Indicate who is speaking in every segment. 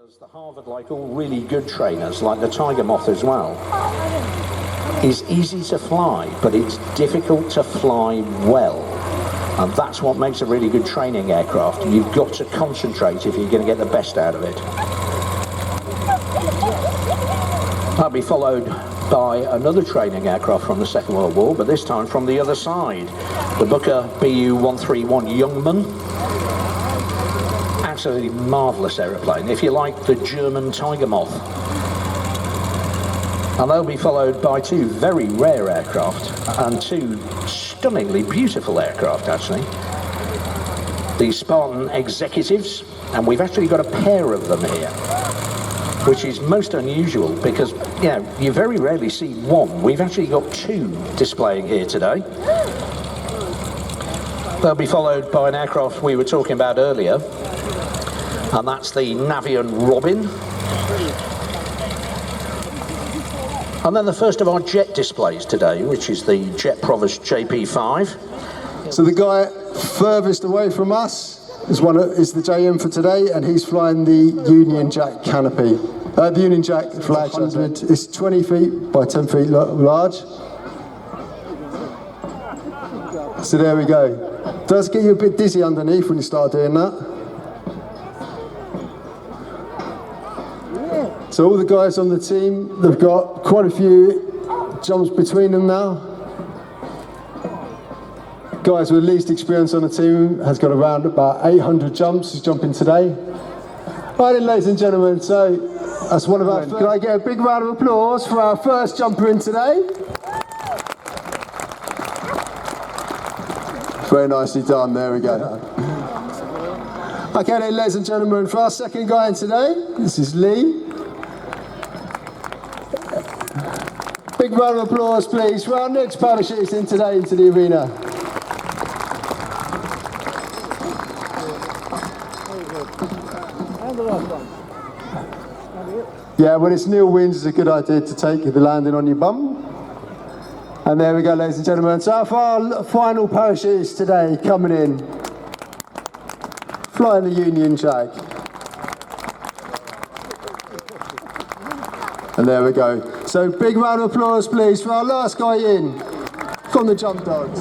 Speaker 1: Because the Harvard, like all really good trainers, like the Tiger Moth as well, is easy to fly, but it's difficult to fly well. And that's what makes a really good training aircraft. You've got to concentrate if you're going to get the best out of it. That'll be followed by another training aircraft from the Second World War, but this time from the other side. The Booker BU-131 Youngman. Absolutely marvellous aeroplane, if you like the German Tiger Moth. And they'll be followed by two very rare aircraft and two stunningly beautiful aircraft, actually. The Spartan Executives, and we've actually got a pair of them here, which is most unusual because, you know, you very rarely see one. We've actually got two displaying here today. They'll be followed by an aircraft we were talking about earlier, and that's the Navion Robin. And then the first of our jet displays today, which is the Jet Provost JP5.
Speaker 2: So the guy furthest away from us is the JM for today, and he's flying the Union Jack canopy. The Union Jack flag. It's 20 feet by 10 feet large. So there we go. Does get you a bit dizzy underneath when you start doing that. So all the guys on the team, they've got quite a few jumps between them now. Guys with least experience on the team has got around about 800 jumps. He's jumping today. Right then, ladies and gentlemen, so that's one of our first. Can I get a big round of applause for our first jumper in today? Very nicely done, there we go. Okay then, ladies and gentlemen, for our second guy in today, this is Lee. Big round of applause, please, for our next parachutist in today into the arena. Yeah, when it's Neil Wins, it's a good idea to take the landing on your bum. And there we go, ladies and gentlemen. So our final parachutist today coming in, flying the Union Jack. And there we go. So big round of applause, please, for our last guy in from the Jump Dogs.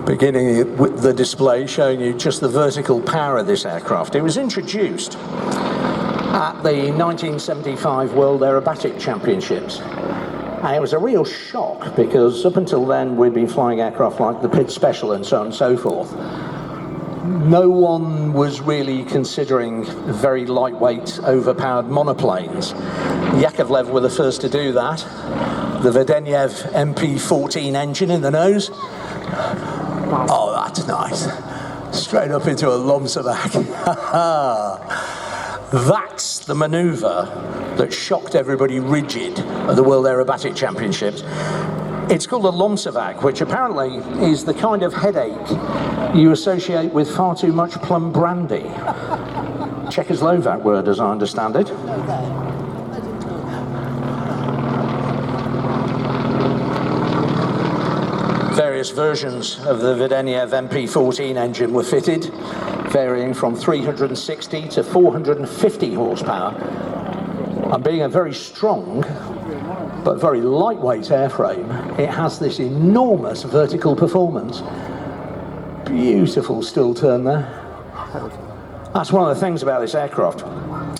Speaker 1: Beginning with the display showing you just the vertical power of this aircraft. It was introduced at the 1975 World Aerobatic Championships. And it was a real shock because up until then we'd been flying aircraft like the Pitts Special and so on and so forth. No one was really considering very lightweight, overpowered monoplanes. Yakovlev were the first to do that. The Vedenev MP14 engine in the nose. Oh, that's nice. Straight up into a Lomsavac. That's the manoeuvre that shocked everybody rigid at the World Aerobatic Championships. It's called a Lomsavac, which apparently is the kind of headache you associate with far too much plum brandy. Czechoslovak word, as I understand it. Various versions of the Vedenev MP14 engine were fitted, varying from 360 to 450 horsepower. And being a very strong but very lightweight airframe, it has this enormous vertical performance. Beautiful still turn there. That's one of the things about this aircraft.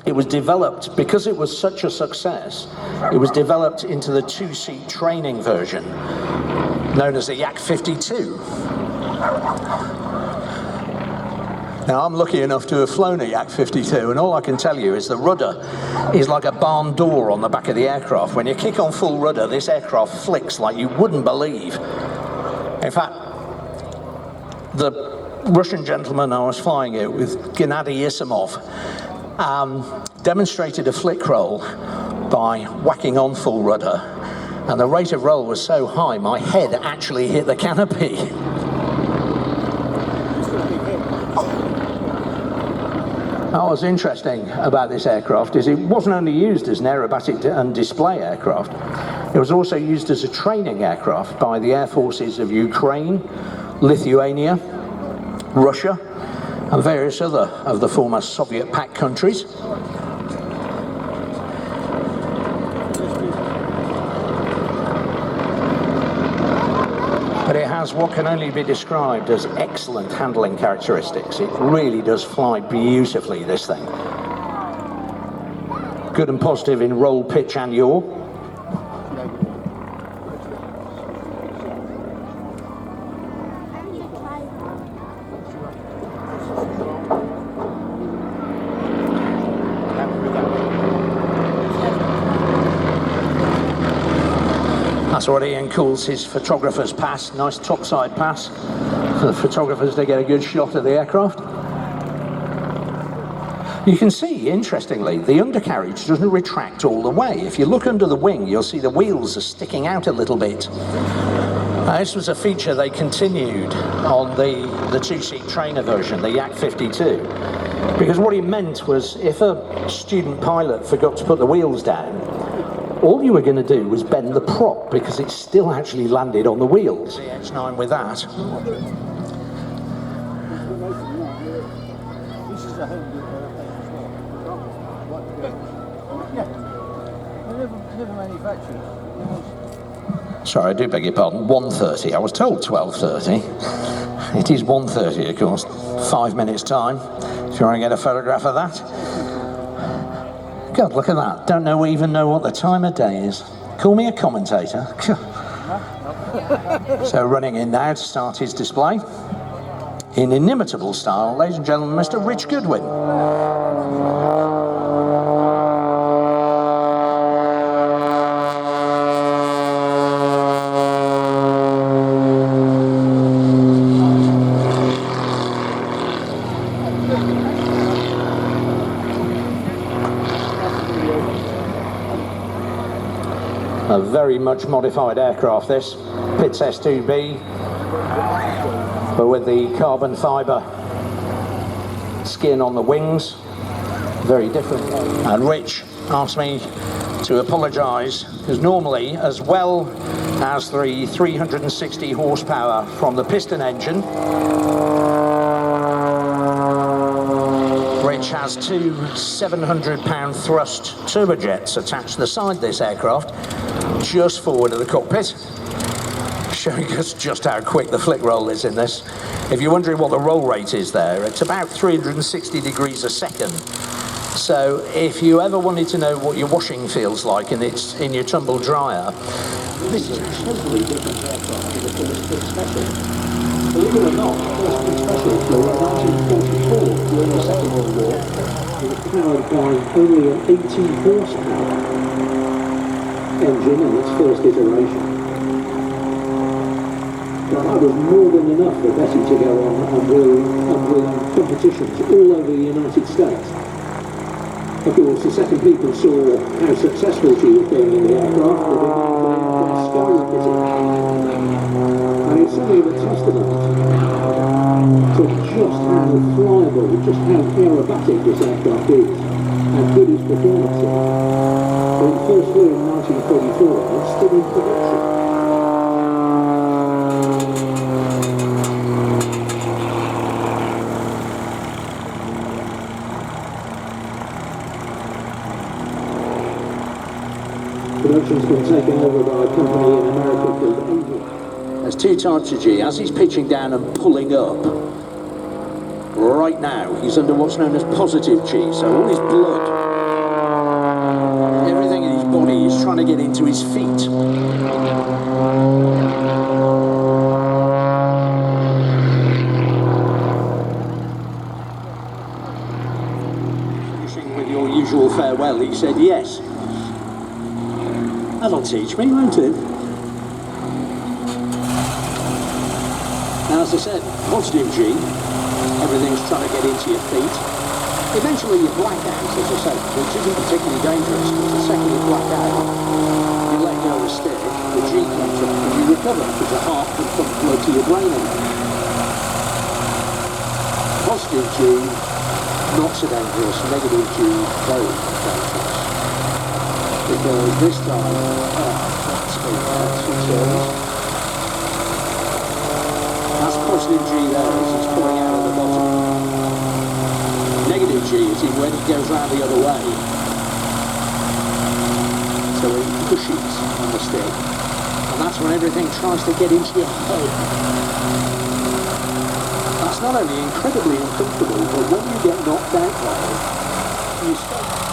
Speaker 1: It was developed, because it was such a success, it was developed into the two-seat training version, known as the Yak 52. Now, I'm lucky enough to have flown a Yak 52, and all I can tell you is the rudder is like a barn door on the back of the aircraft. When you kick on full rudder, this aircraft flicks like you wouldn't believe. In fact, the Russian gentleman I was flying it with, Gennady Isamov, demonstrated a flick roll by whacking on full rudder. And the rate of roll was so high, my head actually hit the canopy. what's interesting about this aircraft is it wasn't only used as an aerobatic and display aircraft, it was also used as a training aircraft by the air forces of Ukraine, Lithuania, Russia, and various other of the former Soviet pact countries. But it has what can only be described as excellent handling characteristics. It really does fly beautifully, this thing. Good and positive in roll, pitch and yaw. That's what Ian calls his photographer's pass, nice topside pass for the photographers to get a good shot of the aircraft. You can see, interestingly, the undercarriage doesn't retract all the way. If you look under the wing, you'll see the wheels are sticking out a little bit. This was a feature they continued on the two-seat trainer version, the Yak 52, because what it meant was if a student pilot forgot to put the wheels down, all you were going to do was bend the prop because it still actually landed on the wheels. The X9 with that. Sorry, I do beg your pardon. 1:30. I was told 12:30. It is 1:30, of course. 5 minutes time. If you want to get a photograph of that. God, look at that. Don't even know what the time of day is. Call me a commentator. So running in now to start his display. In inimitable style, ladies and gentlemen, Mr. Rich Goodwin. A very much modified aircraft, this. Pitts S2B, but with the carbon fibre skin on the wings. Very different. And Rich asked me to apologise, because normally, as well as the 360 horsepower from the piston engine, Rich has two 700-pound thrust turbojets attached to the side of this aircraft, just forward of the cockpit, showing us just how quick the flick roll is in this. If you're wondering what the roll rate is there, it's about 360 degrees a second. So if you ever wanted to know what your washing feels like and it's in your tumble dryer, this is a totally different aircraft to the first Big Special. Believe it or not, the first Big Special flew in 1944 during the Second World War. It was powered by only an 18 horsepower engine in its first iteration. But that was more than enough for Betty to go on and win competitions all over the United States. Of course, the second people saw how successful she was being in the aircraft, the demand for it skyrocketed. And it's something of a testament to just how flyable, just how aerobatic this aircraft is, how good its performance is. When it first flew in 1944, it's still in production. Production's been taken over by a company in America called Avion. There's two types of G. As he's pitching down and pulling up, right now he's under what's known as positive G, so all his blood, everything in his body is trying to get into his feet. Finishing with your usual farewell, he said yes. That'll teach me, won't it? Now, as I said, positive G, everything's trying to get into your feet. Eventually you black out, as I said, which isn't particularly dangerous, because the second you black out, you let go of the stick, the G comes up and you recover, because the heart can come flow to your brain again. Positive G, not so dangerous, negative G, very dangerous. Because this time, that's speed, that's 2 turns. That's positive G there as he's pulling out of the bottom. Negative G is when he goes round the other way. So he pushes on the stick. And that's when everything tries to get into your head. That's not only incredibly uncomfortable, but when you get knocked out there, you stop.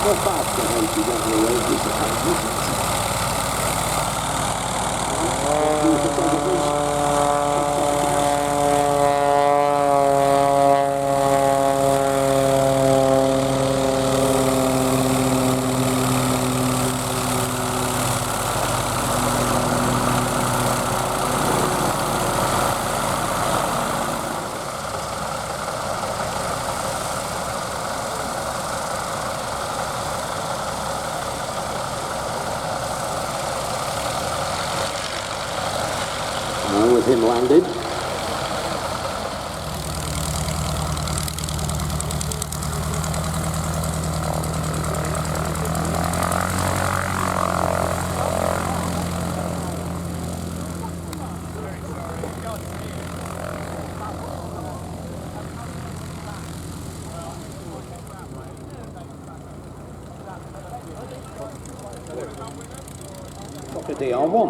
Speaker 1: Not bad for those who don't know where it is. With him landed. Fokker DR1.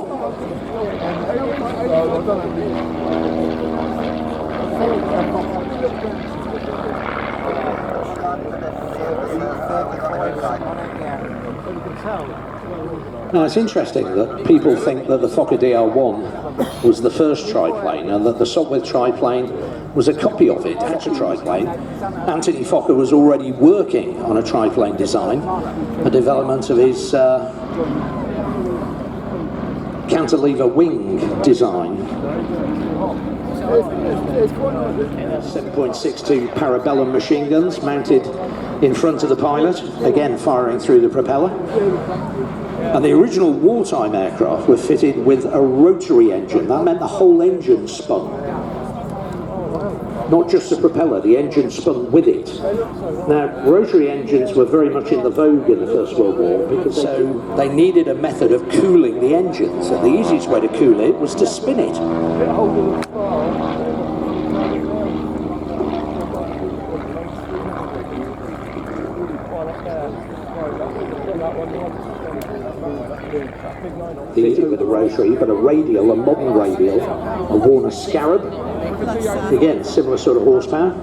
Speaker 1: Now it's interesting that people think that the Fokker DR1 was the first triplane and that the Sopwith triplane was a copy of it as a triplane. Anthony Fokker was already working on a triplane design, a development of his cantilever wing design. 7.62 Parabellum machine guns mounted in front of the pilot, again firing through the propeller. And the original wartime aircraft were fitted with a rotary engine. That meant the whole engine spun. Not just the propeller, the engine spun with it. Now, rotary engines were very much in the vogue in the First World War, because they needed a method of cooling the engines, and the easiest way to cool it was to spin it. Fitted with a rotary, but a radial, a modern radial, a Warner Scarab. Again, similar sort of horsepower.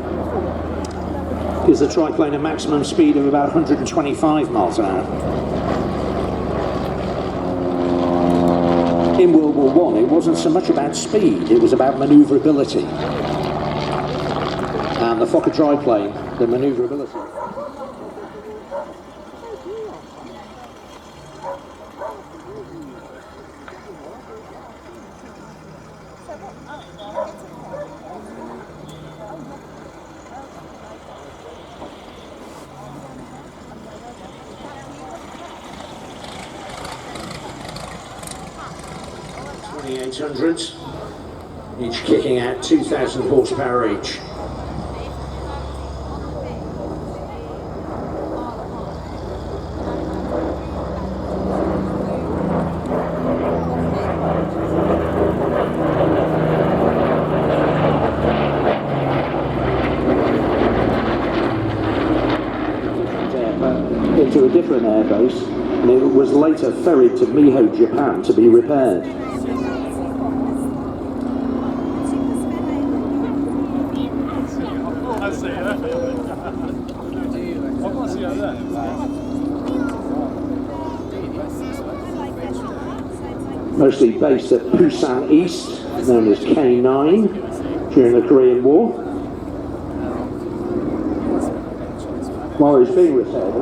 Speaker 1: Gives the triplane a maximum speed of about 125 miles an hour. In World War I, it wasn't so much about speed, it was about manoeuvrability. And the Fokker triplane, the manoeuvrability. .800s, each kicking out 2,000 horsepower each. Into a different airbase, and it was later ferried to Miho, Japan to be repaired. Mostly based at Busan East, known as K9, during the Korean War. While it was being repaired.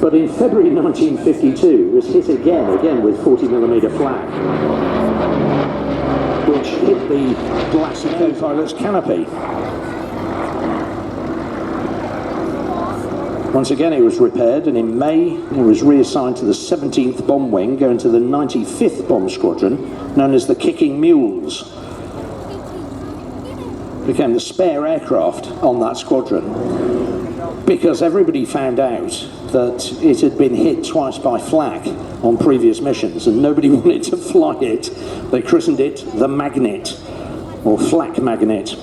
Speaker 1: But in February 1952, it was hit again with 40mm flak, which hit the glassy co-pilot's canopy. Once again, it was repaired, and in May, it was reassigned to the 17th Bomb Wing, going to the 95th Bomb Squadron, known as the Kicking Mules. Became the spare aircraft on that squadron, because everybody found out that it had been hit twice by flak on previous missions, and nobody wanted to fly it. They christened it the Magnet, or Flak Magnet.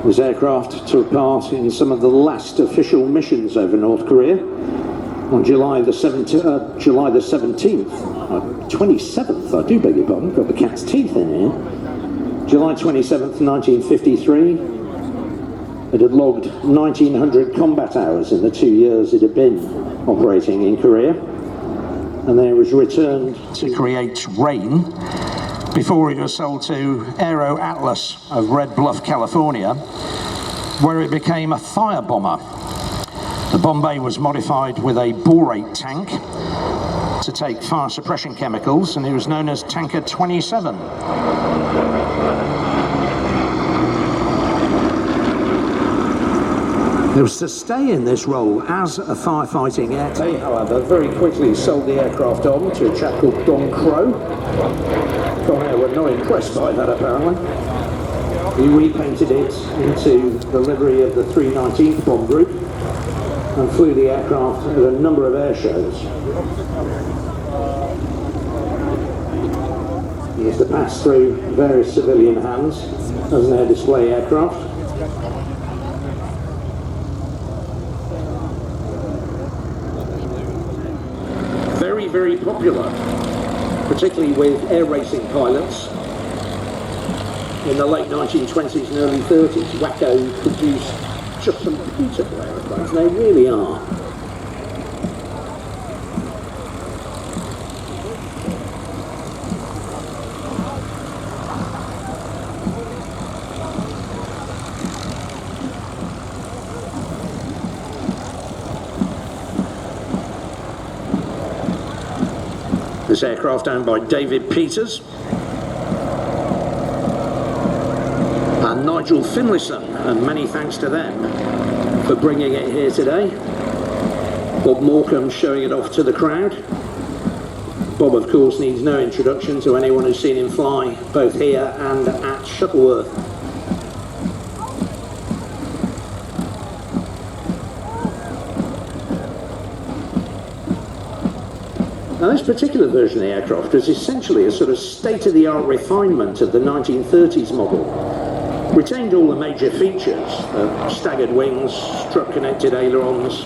Speaker 1: This aircraft took part in some of the last official missions over North Korea. On July the 17th, 27th, I do beg your pardon, got the cat's teeth in here. July 27th, 1953, it had logged 1,900 combat hours in the 2 years it had been operating in Korea. And then it was returned to create rain before it was sold to Aero Atlas of Red Bluff, California, where it became a fire bomber. The bomb bay was modified with a borate tank to take fire suppression chemicals, and it was known as Tanker 27. It was to stay in this role as a firefighting aircraft. They, however, very quickly sold the aircraft on to a chap called Don Crow. Don Air were not impressed by that, apparently. He repainted it into the livery of the 319th Bomb Group and flew the aircraft at a number of air shows. He was to pass through various civilian hands as an air display aircraft. Very, very popular, particularly with air racing pilots. In the late 1920s and early 30s, Waco produced just some beautiful aeroplanes. They really are. This aircraft owned by David Peters and Nigel Finlayson, and many thanks to them for bringing it here today. Bob Morecambe showing it off to the crowd. Bob, of course, needs no introduction to anyone who's seen him fly both here and at Shuttleworth. Now, this particular version of the aircraft was essentially a sort of state-of-the-art refinement of the 1930s model. Retained all the major features, staggered wings, strut-connected ailerons.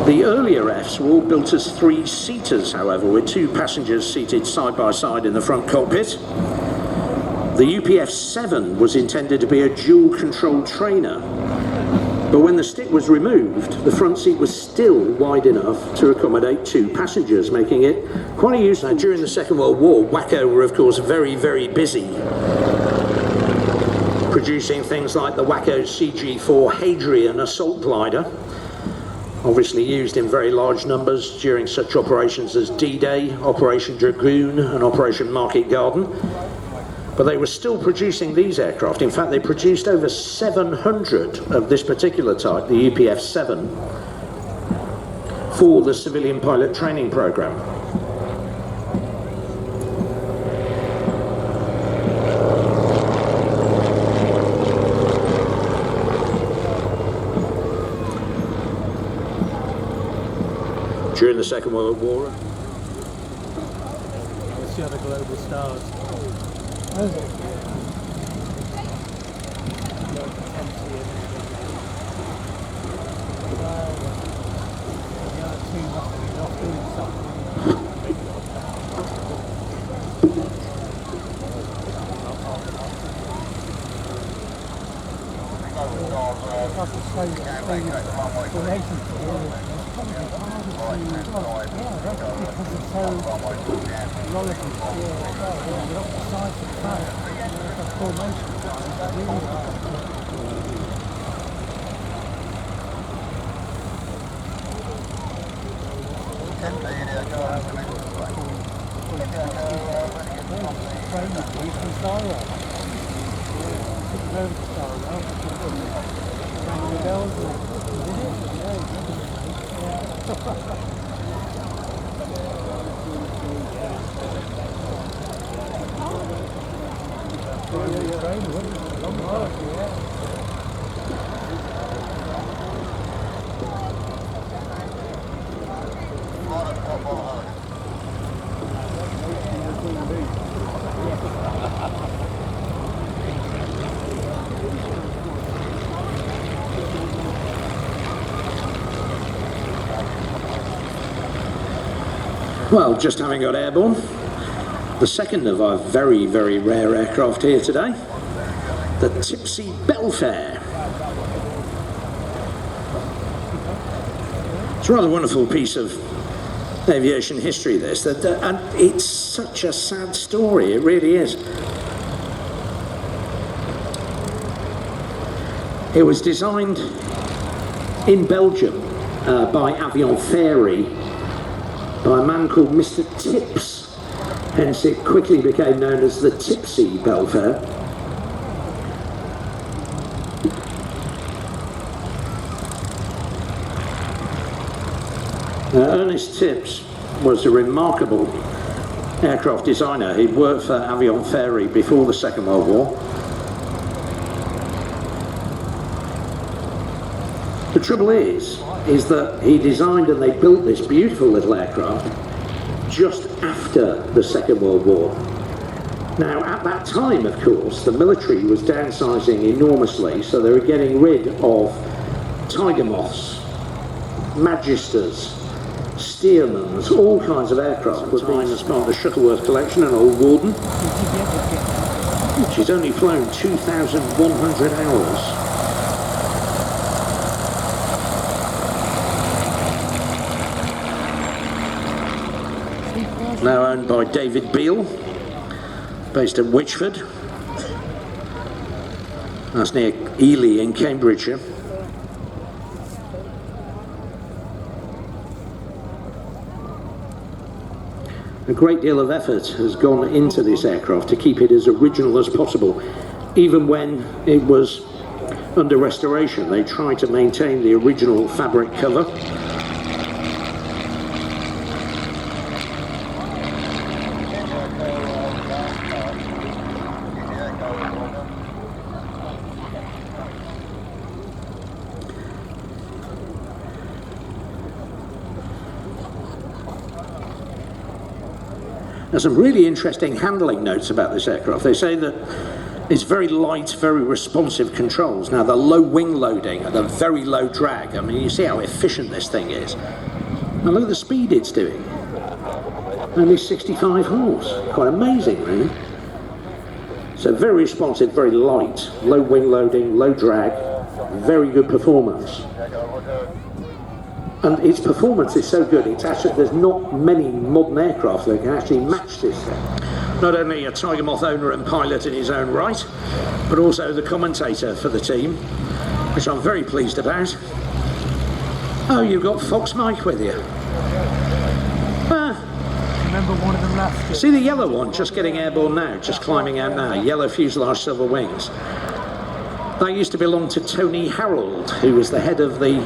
Speaker 1: The earlier Fs were all built as three-seaters, however, with two passengers seated side by side in the front cockpit. The UPF-7 was intended to be a dual-control trainer, but when the stick was removed, the front seat was still wide enough to accommodate two passengers, making it quite a useful. Now, during the Second World War, Waco were, of course, very, very busy producing things like the Waco CG-4 Hadrian assault glider, obviously used in very large numbers during such operations as D-Day, Operation Dragoon and Operation Market Garden. But they were still producing these aircraft. In fact, they produced over 700 of this particular type, the UPF-7, for the civilian pilot training program. During the Second World War.
Speaker 3: Let's see other global stars.
Speaker 1: Well, just having got airborne, the second of our very, very rare aircraft here today, the Tipsy Belfair. It's a rather wonderful piece of aviation history, this, and it's such a sad story, it really is. It was designed in Belgium by Avion Ferry, by a man called Mr. Tips, hence it quickly became known as the Tipsy Belfair. Ernest Tips was a remarkable aircraft designer. He'd worked for Avion Ferry before the Second World War. The trouble is that he designed and they built this beautiful little aircraft just after the Second World War. Now, at that time, of course, the military was downsizing enormously, so they were getting rid of Tiger Moths, Magisters, Stearmans, all kinds of aircraft were being as part of the Shuttleworth collection, an old Warden. She's only flown 2,100 hours. Now owned by David Beale, based at Wychford. That's near Ely in Cambridgeshire. A great deal of effort has gone into this aircraft to keep it as original as possible. Even when it was under restoration, they tried to maintain the original fabric cover. There's some really interesting handling notes about this aircraft. They say that it's very light, very responsive controls. Now, the low wing loading and the very low drag, I mean, you see how efficient this thing is. And look at the speed it's doing. Only 65 horse. Quite amazing, really. So very responsive, very light, low wing loading, low drag, very good performance. And its performance is so good, it's actually, there's not many modern aircraft that can actually match this thing. Not only a Tiger Moth owner and pilot in his own right, but also the commentator for the team, which I'm very pleased about. Oh, you've got Fox Mike with you.
Speaker 3: Remember one of them last year?
Speaker 1: See the yellow one just getting airborne now, just climbing out now, yellow fuselage, silver wings. That used to belong to Tony Harold, who was the head of the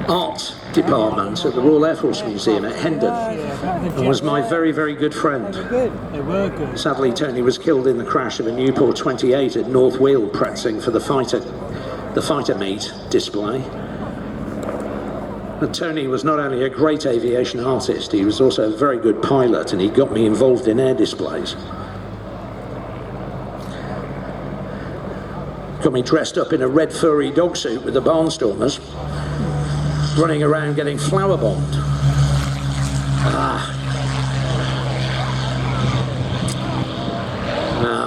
Speaker 1: art department at the Royal Air Force Museum at Hendon, and was my very, very good friend.
Speaker 3: They were good.
Speaker 1: Sadly, Tony was killed in the crash of a Newport 28 at North Weald, practicing for the fighter meet display. And Tony was not only a great aviation artist, he was also a very good pilot, and he got me involved in air displays. Got me dressed up in a red furry dog suit with the barnstormers, running around getting flower bombed.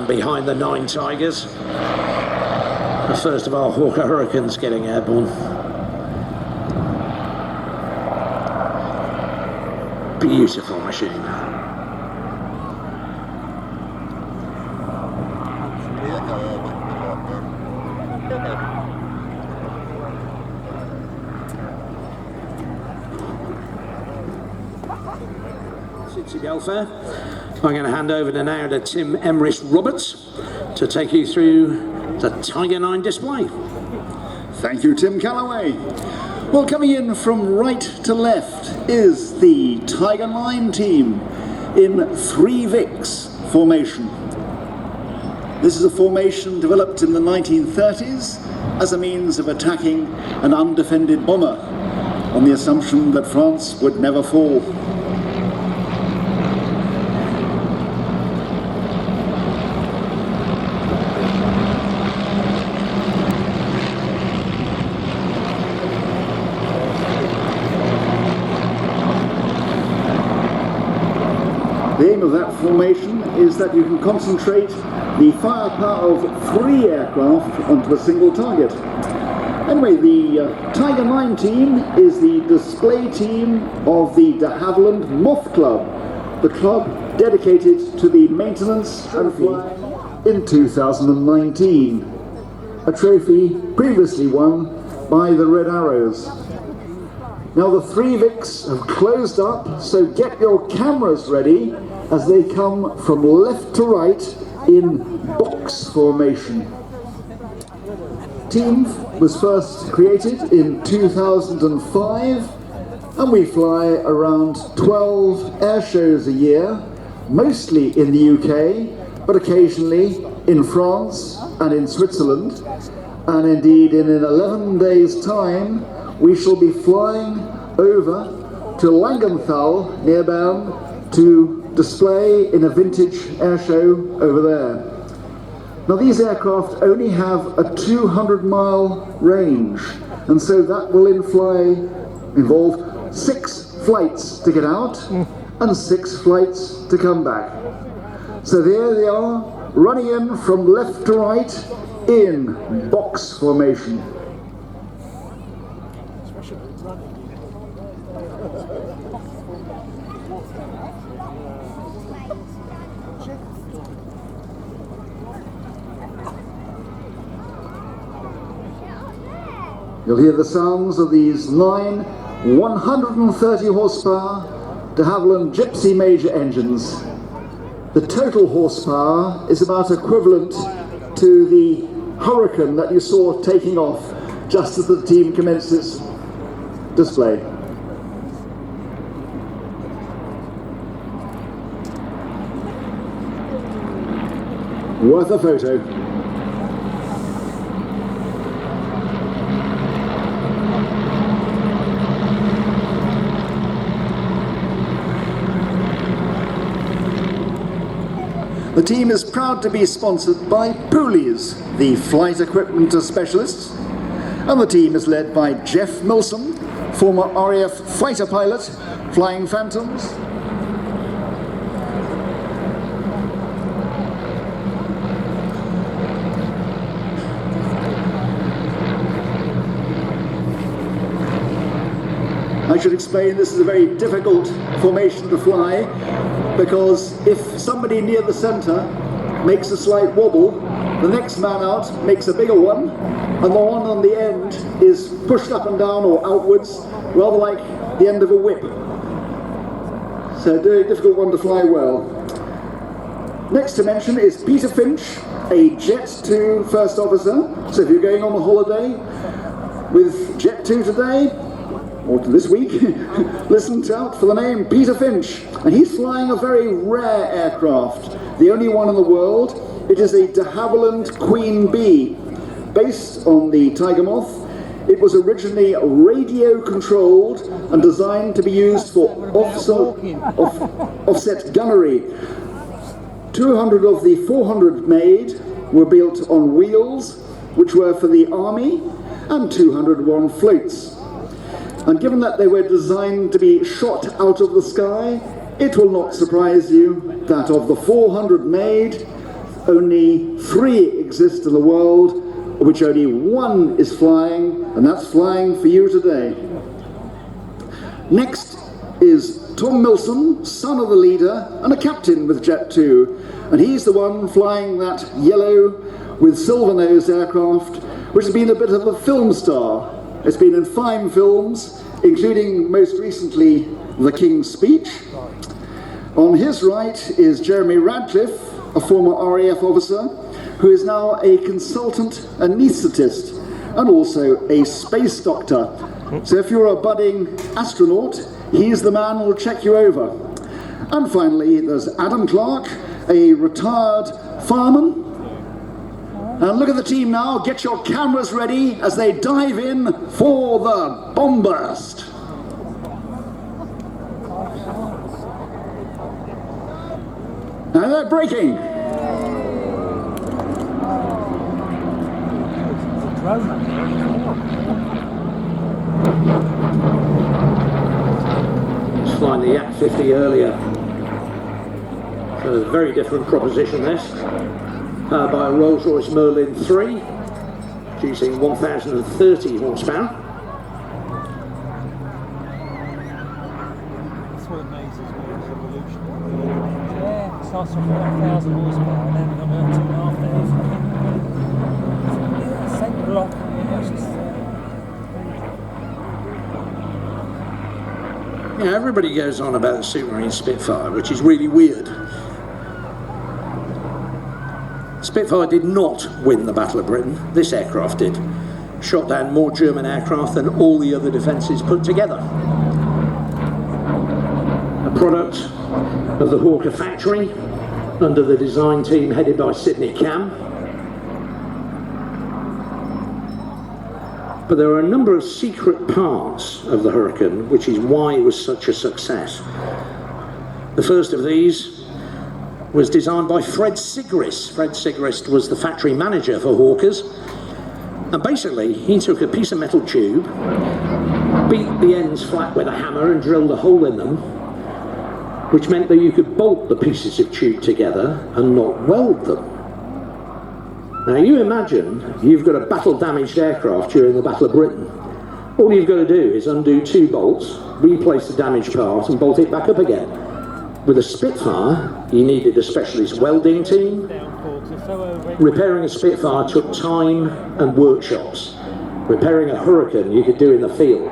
Speaker 1: Behind the 9 Tigers, the first of our Hawker Hurricanes getting airborne. Beautiful machine. City Belfair. I'm going to hand over now to Tim Emrys Roberts to take you through the Tiger 9 display.
Speaker 4: Thank you, Tim Calloway. Well, coming in from right to left is the Tiger 9 team in 3 Vicks formation. This is a formation developed in the 1930s as a means of attacking an undefended bomber on the assumption that France would never fall. The aim of that formation is that you can concentrate the firepower of 3 aircraft onto a single target. Anyway, the Tiger 9 team is the display team of the de Havilland Moth Club, the club dedicated to the maintenance and flying in 2019. A trophy previously won by the Red Arrows. Now the 3 Vicks have closed up, so get your cameras ready as they come from left to right in box formation. Team was first created in 2005 and we fly around 12 air shows a year, mostly in the UK, but occasionally in France and in Switzerland. And indeed in 11 days' time we shall be flying over to Langenthal near Bern to display in a vintage air show over there. Now these aircraft only have a 200-mile range, and so that will involve 6 flights to get out and 6 flights to come back. So there they are, running in from left to right in box formation. You'll hear the sounds of these 9 130 horsepower de Havilland Gypsy Major engines. The total horsepower is about equivalent to the Hurricane that you saw taking off just as the team commenced its display. Worth a photo. The team is proud to be sponsored by Poolies, the flight equipment specialists, and the team is led by Jeff Milsom, former RAF fighter pilot, flying Phantoms. I should explain this is a very difficult formation to fly, because if somebody near the centre makes a slight wobble, the next man out makes a bigger one, and the one on the end is pushed up and down or outwards, rather like the end of a whip. So a very difficult one to fly well. Next to mention is Peter Finch, a Jet 2 first officer. So if you're going on a holiday with Jet 2 today, or this week, listen out for the name Peter Finch. And he's flying a very rare aircraft, the only one in the world. It is a de Havilland Queen Bee, based on the Tiger Moth. It was originally radio controlled and designed to be used for offset gunnery. 200 of the 400 made were built on wheels, which were for the army, and 200 were on floats. And given that they were designed to be shot out of the sky, it will not surprise you that of the 400 made, only 3 exist in the world, of which only 1 is flying, and that's flying for you today. Next is Tom Milsom, son of the leader and a captain with Jet 2, and he's the one flying that yellow with silver-nosed aircraft, which has been a bit of a film star. It's been in fine films, including most recently The King's Speech. On his right is Jeremy Radcliffe, a former RAF officer, who is now a consultant anaesthetist and also a space doctor. So if you're a budding astronaut, he's the man who will check you over. And finally, there's Adam Clark, a retired fireman. And look at the team now, get your cameras ready as they dive in for the bomb burst. Now they're braking.
Speaker 1: Just flying the Yak 50 earlier. So a very different proposition this. Powered by a Rolls-Royce Merlin 3, producing 1,030 horsepower.
Speaker 3: That's what amazes me, is evolution. Yeah, it starts from 1,000 horsepower and then I'm about 2,500. Same block, it's just...
Speaker 1: Yeah, everybody goes on about the Supermarine Spitfire, which is really weird. Spitfire did not win the Battle of Britain. This aircraft did. Shot down more German aircraft than all the other defences put together. A product of the Hawker factory under the design team headed by Sidney Cam. But there are a number of secret parts of the Hurricane, which is why it was such a success. The first of these was designed by Fred Sigrist. Fred Sigrist was the factory manager for Hawkers, and basically he took a piece of metal tube, beat the ends flat with a hammer and drilled a hole in them, which meant that you could bolt the pieces of tube together and not weld them. Now you imagine you've got a battle-damaged aircraft during the Battle of Britain. All you've got to do is undo 2 bolts, replace the damaged part and bolt it back up again. With a Spitfire, you needed a specialist welding team. Repairing a Spitfire took time and workshops. Repairing a Hurricane you could do in the field.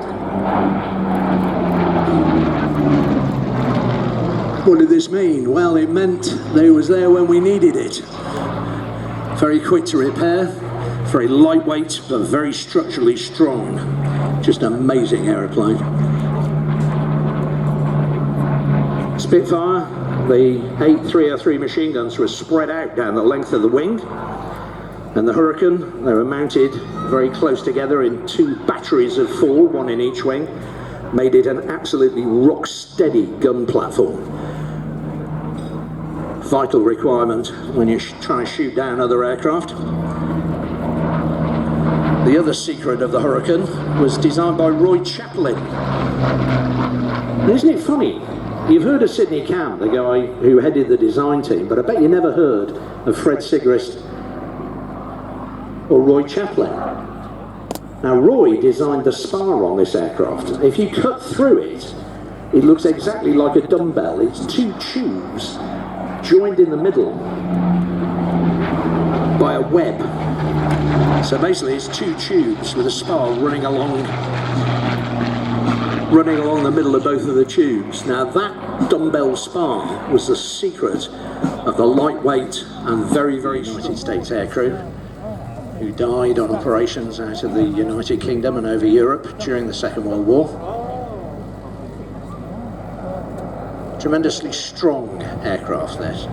Speaker 1: What did this mean? Well, it meant that it was there when we needed it. Very quick to repair, very lightweight, but very structurally strong. Just an amazing aeroplane. Spitfire, the 8 303 machine guns were spread out down the length of the wing, and the Hurricane, they were mounted very close together in 2 batteries of 4, 1 in each wing, made it an absolutely rock-steady gun platform. Vital requirement when you're trying to shoot down other aircraft. The other secret of the Hurricane was designed by Roy Chaplin. Isn't it funny? You've heard of Sidney Cam, the guy who headed the design team, but I bet you never heard of Fred Sigrist or Roy Chaplin. Now Roy designed the spar on this aircraft. If you cut through it, it looks exactly like a dumbbell. It's 2 tubes joined in the middle by a web. So basically it's 2 tubes with a spar running along the middle of both of the tubes. Now that dumbbell spar was the secret of the lightweight and very, very United States aircrew who died on operations out of the United Kingdom and over Europe during the Second World War. Tremendously strong aircraft this.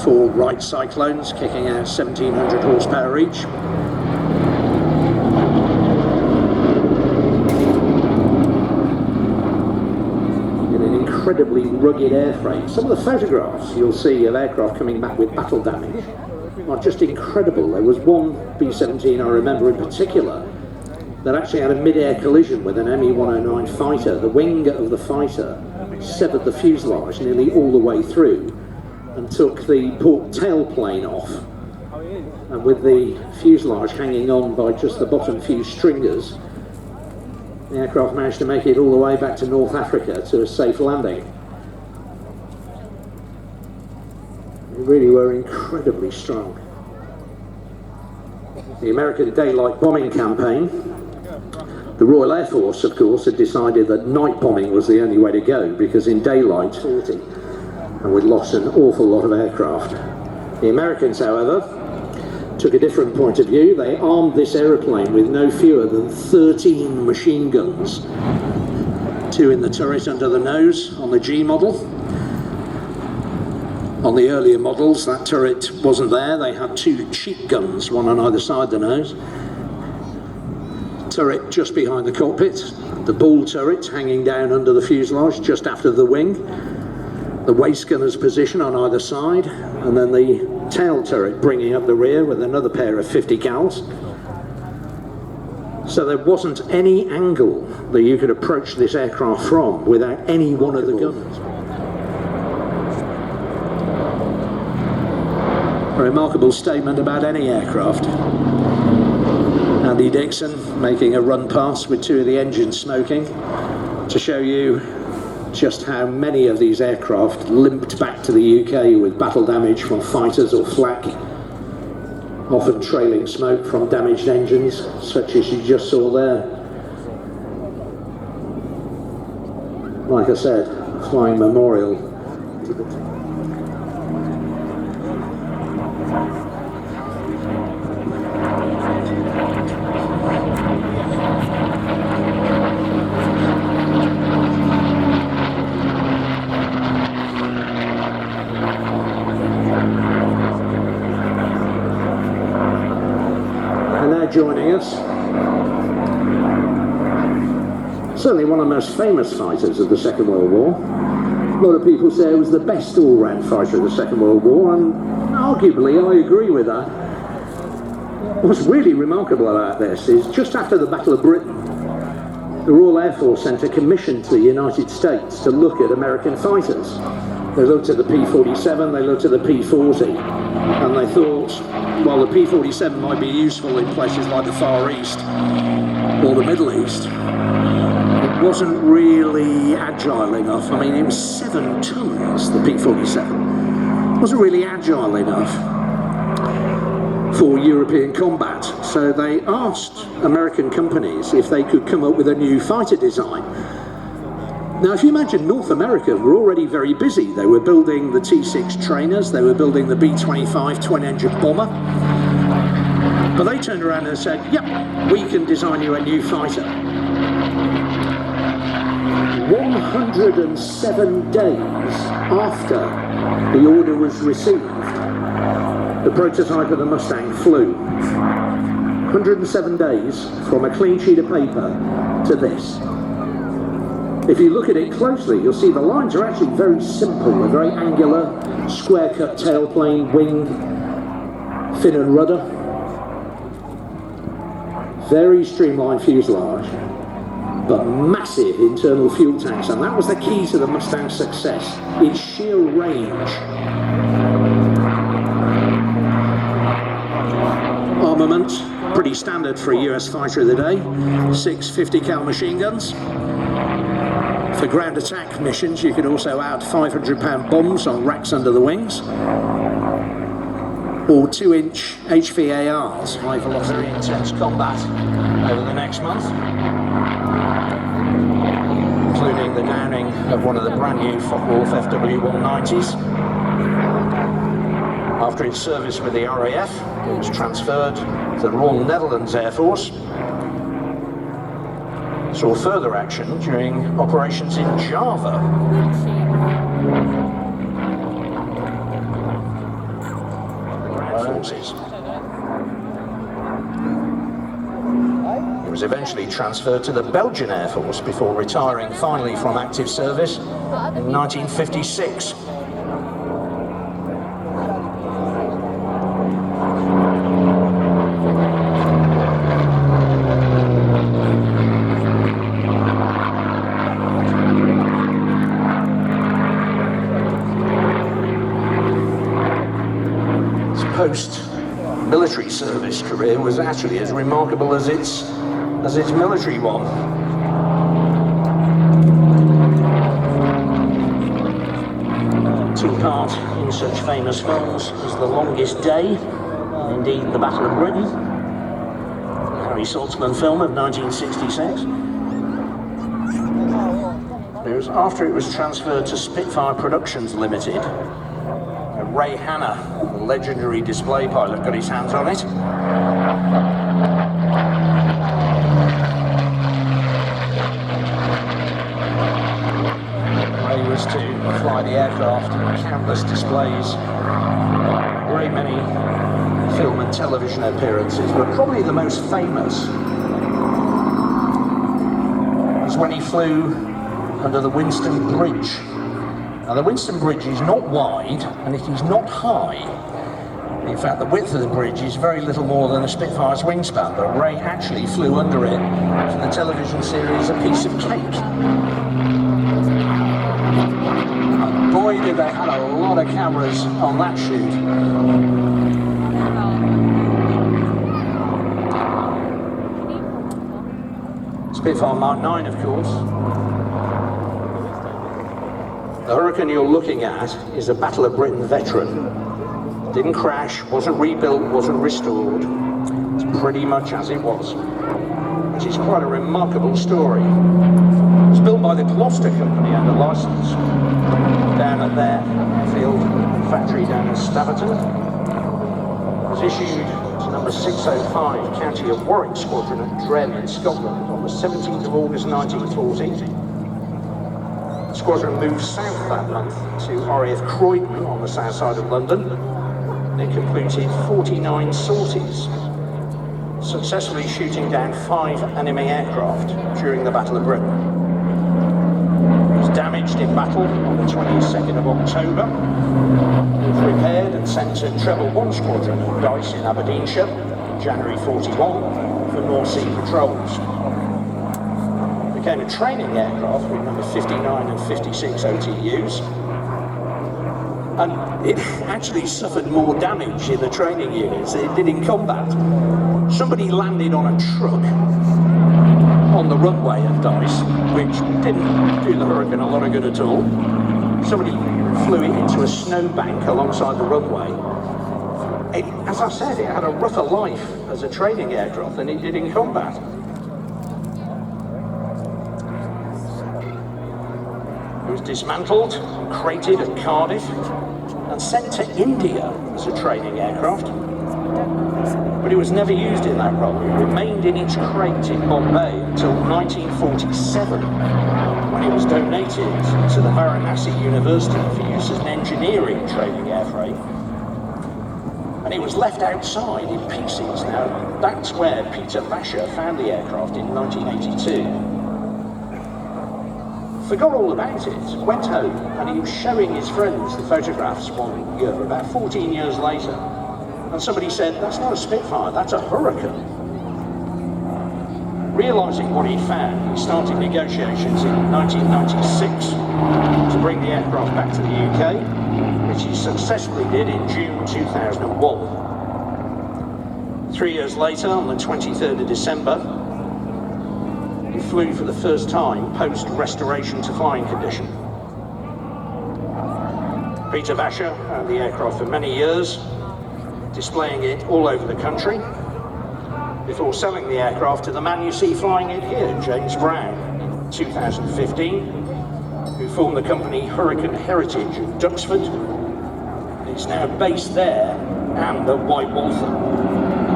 Speaker 1: 4 Wright Cyclones kicking out 1,700 horsepower each. Incredibly rugged airframe. Some of the photographs you'll see of aircraft coming back with battle damage are just incredible. There was one B-17 I remember in particular that actually had a mid-air collision with an ME-109 fighter. The wing of the fighter severed the fuselage nearly all the way through and took the port tailplane off. And with the fuselage hanging on by just the bottom few stringers, the aircraft managed to make it all the way back to North Africa to a safe landing. They really were incredibly strong. The American daylight bombing campaign, the Royal Air Force, of course, had decided that night bombing was the only way to go, because in daylight, 40. and we'd lost an awful lot of aircraft. The Americans, however, took a different point of view. They armed this aeroplane with no fewer than 13 machine guns. 2 in the turret under the nose on the G model. On the earlier models, that turret wasn't there. They had 2 cheek guns, one on either side of the nose. Turret just behind the cockpit. The ball turret hanging down under the fuselage just after the wing. The waist gunner's position on either side, and then the tail turret bringing up the rear with another pair of 50 cals. So there wasn't any angle that you could approach this aircraft from without any one of the guns. A remarkable statement about any aircraft. Andy Dixon making a run past with 2 of the engines smoking to show you just how many of these aircraft limped back to the UK with battle damage from fighters or flak, often trailing smoke from damaged engines, such as you just saw there. Like I said, a flying memorial to the joining us. Certainly one of the most famous fighters of the Second World War. A lot of people say it was the best all-round fighter of the Second World War, and arguably I agree with that. What's really remarkable about this is just after the Battle of Britain, the Royal Air Force sent a commission to the United States to look at American fighters. They looked at the P-47, they looked at the P-40, and they thought, while the P-47 might be useful in places like the Far East or the Middle East, it wasn't really agile enough. I mean, it was 7 tons, the P-47. It wasn't really agile enough for European combat. So they asked American companies if they could come up with a new fighter design. Now, if you imagine North America were already very busy. They were building the T-6 trainers, they were building the B-25 twin-engine bomber. But they turned around and said, yep, we can design you a new fighter. 107 days after the order was received, the prototype of the Mustang flew. 107 days from a clean sheet of paper to this. If you look at it closely, you'll see the lines are actually very simple. They're very angular, square-cut tailplane, wing, fin and rudder. Very streamlined fuselage, but massive internal fuel tanks. And that was the key to the Mustang's success, its sheer range. Armament, pretty standard for a US fighter of the day. 6 50 cal machine guns. For ground attack missions, you could also add 500-pound bombs on racks under the wings, or 2-inch HVARs. High velocity, very intense combat over the next month, including the downing of one of the brand new Focke-Wulf FW-190s. After its service with the RAF, it was transferred to the Royal Netherlands Air Force. Saw further action during operations in Java. Forces. It was eventually transferred to the Belgian Air Force before retiring finally from active service in 1956. Post-military service career was actually as remarkable as its military one. Took part in such famous films as The Longest Day, and indeed The Battle of Britain, the Harry Saltzman film of 1966. It was after it was transferred to Spitfire Productions Limited. Ray Hanna, the legendary display pilot, got his hands on it. Ray was to fly the aircraft in countless displays, very many film and television appearances, but probably the most famous is when he flew under the Winston Bridge. Now the Winston Bridge is not wide and it is not high. In fact, the width of the bridge is very little more than a Spitfire's wingspan, but Ray actually flew under it for the television series A Piece of Cake. And boy, did they have a lot of cameras on that shoot. Spitfire Mark 9, of course. The Hurricane you're looking at is a Battle of Britain veteran. Didn't crash, wasn't rebuilt, wasn't restored. It's pretty much as it was, which is quite a remarkable story. It was built by the Gloucester Company under license down at their field factory down in Staverton. It was issued to number 605, County of Warwick Squadron at Drem in Scotland on the 17th of August 1914. The squadron moved south that month to RAF Croydon on the south side of London. They completed 49 sorties, successfully shooting down 5 enemy aircraft during the Battle of Britain. It was damaged in battle on the 22nd of October. It was repaired and sent to Treble 1 Squadron at Dice in Aberdeenshire in January 41 for North Sea patrols. Became a training aircraft with number 59 and 56 OTUs, and it actually suffered more damage in the training units than it did in combat. Somebody landed on a truck on the runway at Dice, which didn't do the Hurricane a lot of good at all. Somebody flew it into a snowbank alongside the runway. As I said, it had a rougher life as a training aircraft than it did in combat. It was dismantled, crated at Cardiff, and sent to India as a training aircraft. But it was never used in that role. It remained in its crate in Bombay until 1947, when it was donated to the Varanasi University for use as an engineering training airframe. And it was left outside in pieces. Now, that's where Peter Vasher found the aircraft in 1982. Forgot all about it, went home, and he was showing his friends the photographs one year, about 14 years later. And somebody said, that's not a Spitfire, that's a Hurricane. Realising what he found, he started negotiations in 1996 to bring the aircraft back to the UK, which he successfully did in June 2001. 3 years later, on the 23rd of December, he flew for the first time post-restoration to flying condition. Peter Vasher owned the aircraft for many years, displaying it all over the country, before selling the aircraft to the man you see flying it here, James Brown, in 2015, who formed the company Hurricane Heritage in Duxford. It's now based there and at White Waltham.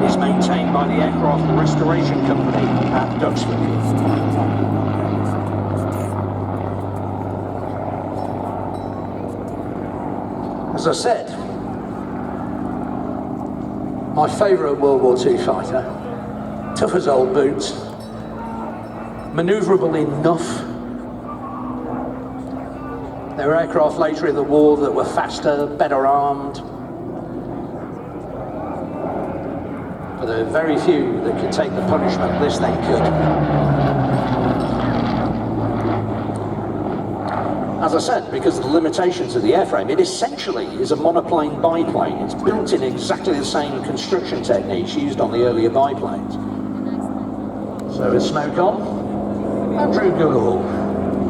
Speaker 1: It is maintained by the Aircraft Restoration Company at Duxford. As I said, my favourite World War II fighter, tough as old boots, manoeuvrable enough. There were aircraft later in the war that were faster, better armed, but there are very few that could take the punishment this thing could. As I said, because of the limitations of the airframe, it essentially is a monoplane biplane. It's built in exactly the same construction techniques used on the earlier biplanes. So with smoke on, Andrew Goodall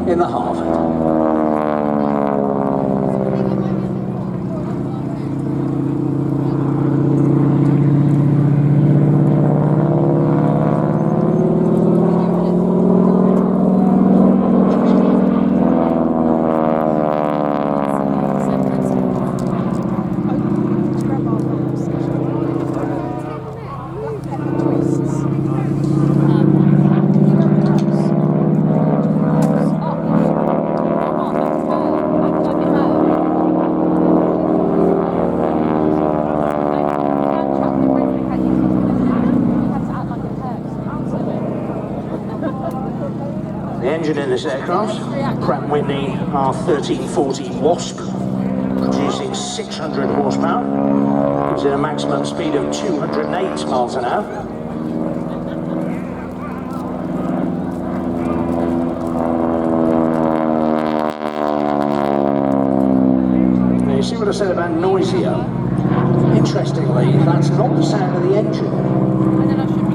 Speaker 1: in the Harvard. The engine in this aircraft, Pratt & Whitney R1340 Wasp, producing 600 horsepower, gives it a maximum speed of 208 miles an hour. Now you see what I said about noisier? Interestingly, that's not the sound of the engine.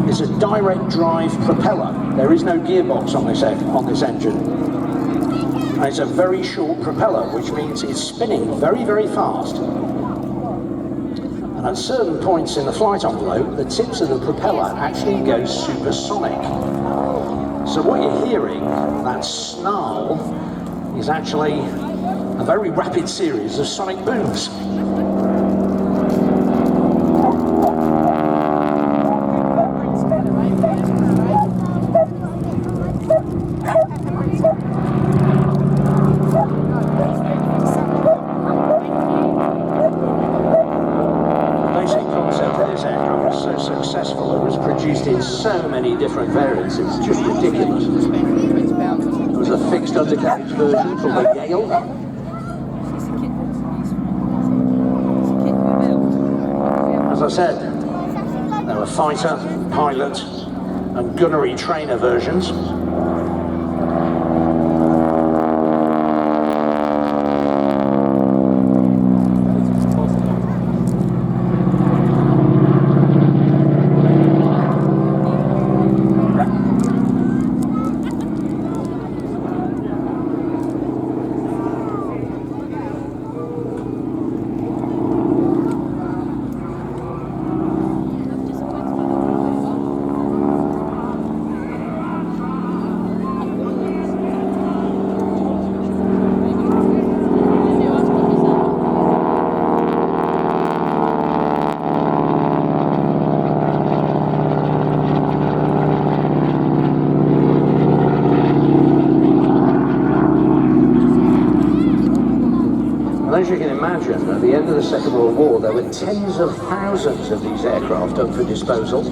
Speaker 1: It's a direct drive propeller. There is no gearbox on this engine. And it's a very short propeller, which means it's spinning very, very fast. And at certain points in the flight envelope, the tips of the propeller actually go supersonic. So what you're hearing, that snarl, is actually a very rapid series of sonic booms. In so many different variants, it's just ridiculous. There was a fixed undercarriage version called the Yale. As I said, there were fighter, pilot, and gunnery trainer versions. As you can imagine, at the end of the Second World War, there were tens of thousands of these aircraft up for disposal.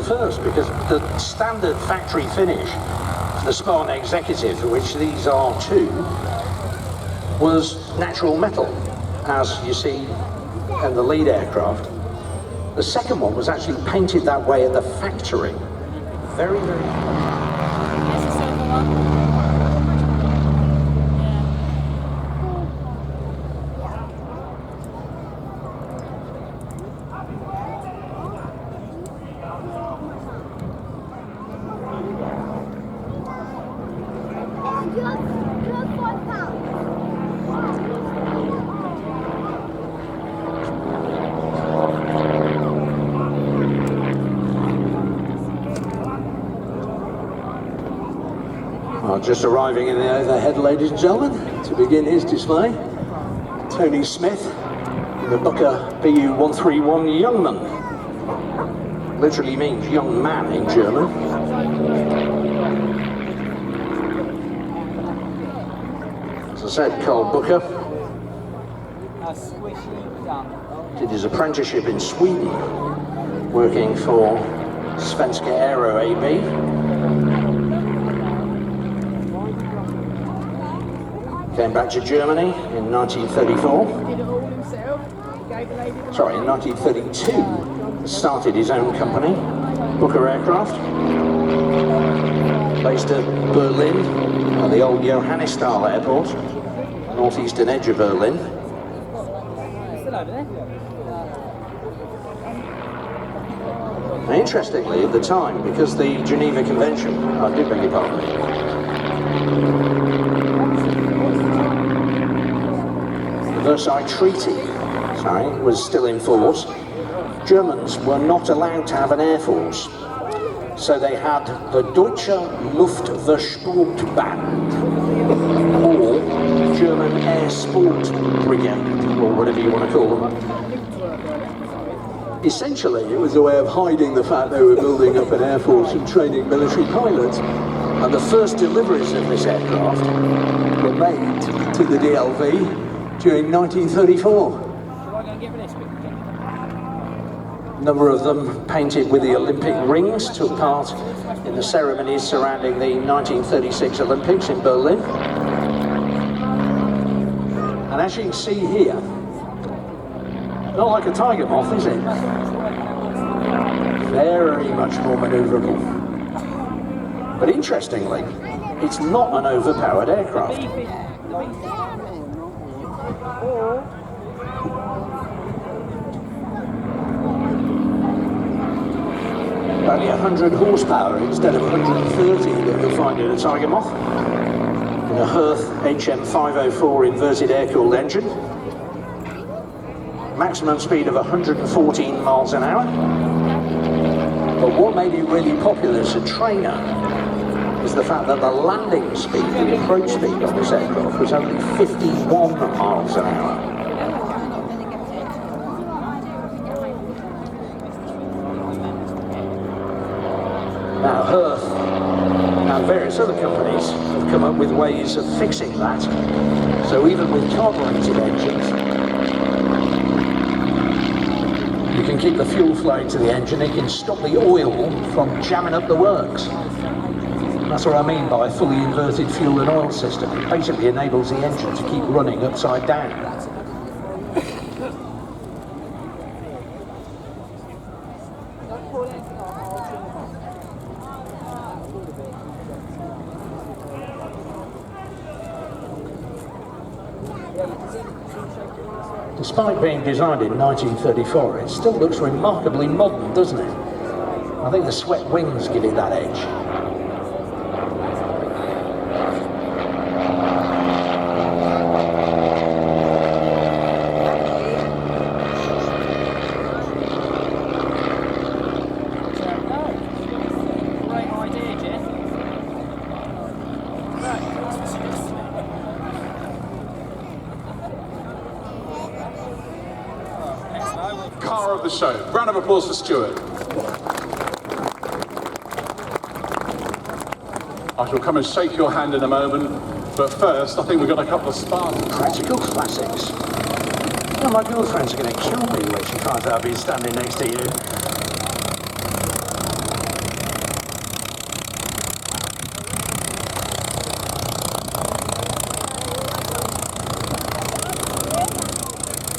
Speaker 1: First, because the standard factory finish for the Spartan Executive, which these are two, was natural metal, as you see in the lead aircraft. The second one was actually painted that way at the factory. Very, very... Just arriving in the overhead, ladies and gentlemen, to begin his display, Tony Smith in the Booker BU-131 Youngman. Literally means young man in German. As I said, Carl Booker did his apprenticeship in Sweden, working for Svenska Aero AB. Came back to Germany in 1934. Sorry, in 1932, started his own company, Booker Aircraft. based at Berlin, at the old Johannisthal airport, northeastern edge of Berlin.
Speaker 3: Still over there?
Speaker 1: And interestingly, at the time, because the Geneva Convention, I do beg your pardon, the Versailles Treaty, was still in force, Germans were not allowed to have an air force. So they had the Deutsche Luftversportband, or German Air Sport Brigade, or whatever you want to call them. Essentially, it was a way of hiding the fact they were building up an air force and training military pilots. And the first deliveries of this aircraft were made to the DLV during 1934. A number of them painted with the Olympic rings took part in the ceremonies surrounding the 1936 Olympics in Berlin. And as you can see here, not like a tiger moth, is it? Very much more manoeuvrable. But interestingly, it's not an overpowered aircraft. Only 100 horsepower instead of 130 that you'll find in a Tiger Moth. In a Herth HM504 inverted air-cooled engine. Maximum speed of 114 miles an hour. But what made it really popular as a trainer is the fact that the landing speed, the approach speed on this aircraft was only 51 miles an hour. Now Herth and various other companies have come up with ways of fixing that. So even with carbureted engines, you can keep the fuel flowing to the engine, it can stop the oil from jamming up the works. That's what I mean by a fully inverted fuel and oil system. It basically enables the engine to keep running upside down. Despite being designed in 1934, it still looks remarkably modern, doesn't it? I think the swept wings give it that edge.
Speaker 5: Car of the show. Round of applause for Stuart. I shall come and shake your hand in a moment, but first I think we've got a couple of Spartans.
Speaker 1: Practical classics. Oh, my girlfriend's going to kill me when she finds out I've been standing next to you.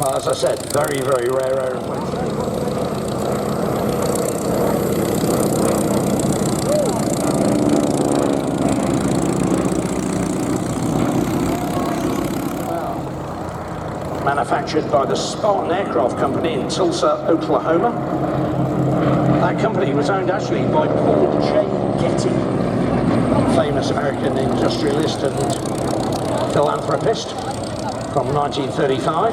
Speaker 1: Well, as I said, very, very rare aeroplanes. Manufactured by the Spartan Aircraft Company in Tulsa, Oklahoma. That company was owned actually by Paul J. Getty, famous American industrialist and philanthropist from 1935.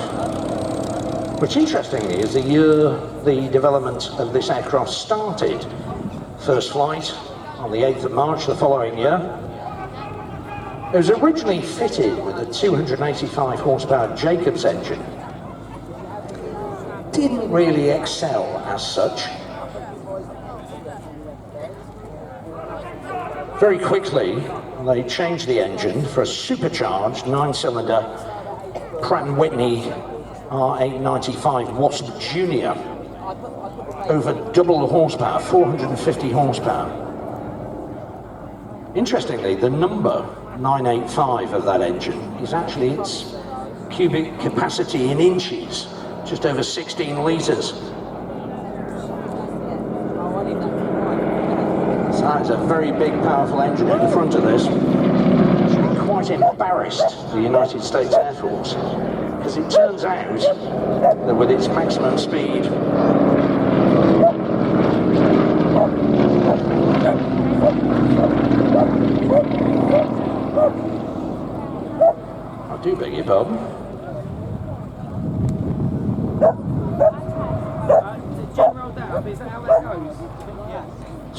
Speaker 1: Which interestingly is the year the development of this aircraft started. First flight on the 8th of March the following year. It was originally fitted with a 285 horsepower Jacobs engine. Didn't really excel as such. Very quickly they changed the engine for a supercharged 9-cylinder Pratt & Whitney R895 Wasp Junior, over double the horsepower, 450 horsepower. Interestingly, the number 985 of that engine is actually its cubic capacity in inches, just over 16 litres. So has a very big, powerful engine in the front of this. It quite embarrassed the United States Air Force, because it turns out that with its maximum speed, I do beg your pardon.
Speaker 3: General Dab, is that how that goes? Yes.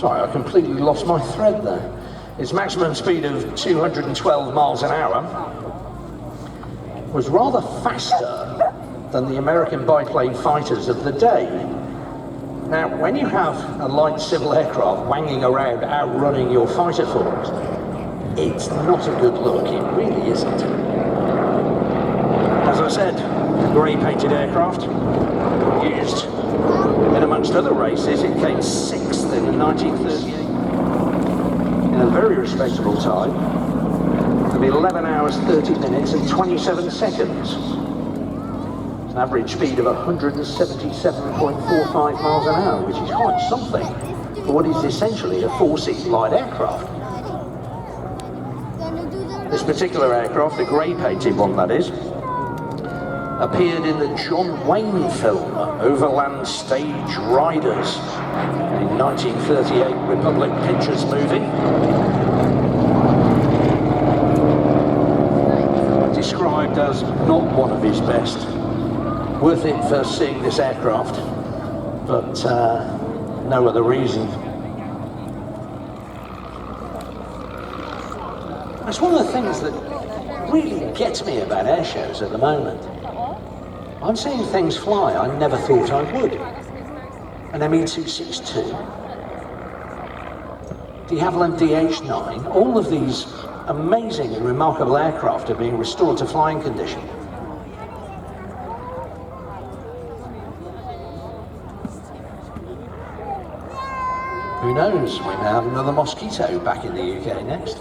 Speaker 1: Sorry, I completely lost my thread there. Its maximum speed of 212 miles an hour was rather faster than the American biplane fighters of the day. Now, when you have a light civil aircraft wanging around outrunning your fighter force, it's not a good look, it really isn't. As I said, a grey-painted aircraft used in amongst other races. It came 6th in 1938 in a very respectable time of 11 hours 30 minutes and 27 seconds. It's an average speed of 177.45 miles an hour, which is quite something for what is essentially a 4-seat light aircraft. This particular aircraft, the grey-painted one that is, appeared in the John Wayne film Overland Stage Riders in 1938 Republic Pictures movie. Described as not one of his best. Worth it for seeing this aircraft, but no other reason. That's one of the things that really gets me about air shows at the moment. I'm seeing things fly I never thought I would. An ME-262, the Havilland DH-9, all of these amazing and remarkable aircraft are being restored to flying condition. Who knows, we may have another Mosquito back in the UK next.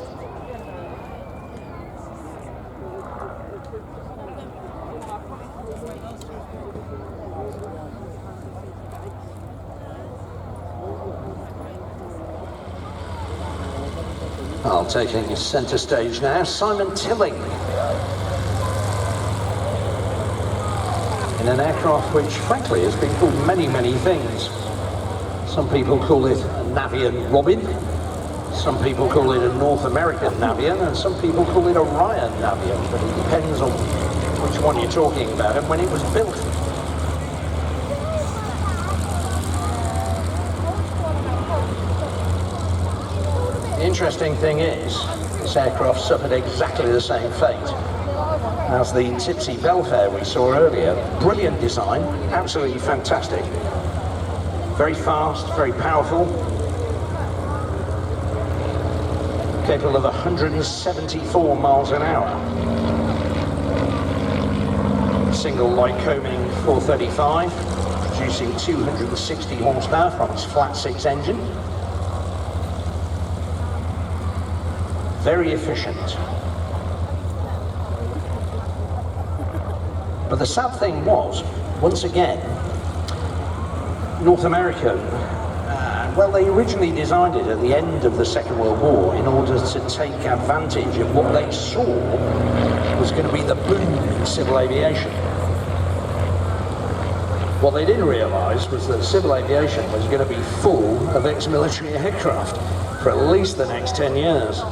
Speaker 1: I'll taking centre stage now, Simon Tilling. In an aircraft which, frankly, has been called many, many things. Some people call it a Navian Robin, some people call it a North American Navian, and some people call it a Ryan Navian, but it depends on which one you're talking about and when it was built. The interesting thing is, this aircraft suffered exactly the same fate as the Tipsy Belfair we saw earlier. Brilliant design, absolutely fantastic. Very fast, very powerful. Capable of 174 miles an hour. Single Lycoming 435, producing 260 horsepower from its flat 6 engine. Very efficient. But the sad thing was, once again, North American, well, they originally designed it at the end of the Second World War in order to take advantage of what they saw was going to be the boom in civil aviation. What they didn't realise was that civil aviation was going to be full of ex-military aircraft for at least the next 10 years.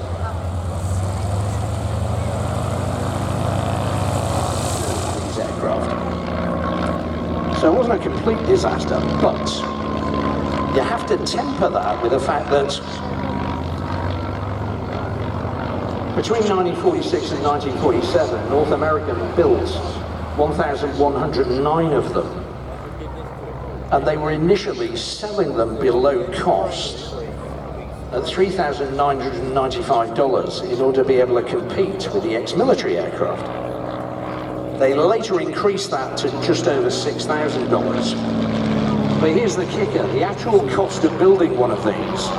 Speaker 1: So it wasn't a complete disaster, but you have to temper that with the fact that between 1946 and 1947, North American built 1,109 of them, and they were initially selling them below cost at $3,995 in order to be able to compete with the ex-military aircraft. They later increased that to just over $6,000. But here's the kicker, the actual cost of building one of these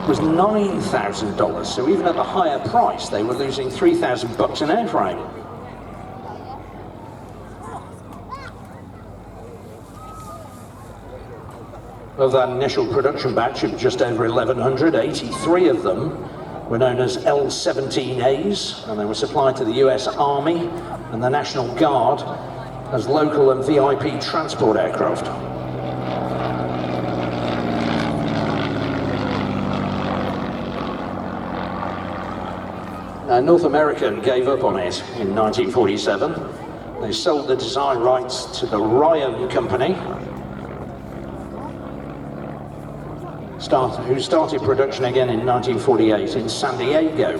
Speaker 1: was $9,000. So even at the higher price, they were losing $3,000 an airframe. Of that initial production batch of just over 1,100, 83 of them were known as L-17As, and they were supplied to the US Army and the National Guard as local and VIP transport aircraft. Now, North America gave up on it in 1947. They sold the design rights to the Ryan Company, who started production again in 1948 in San Diego.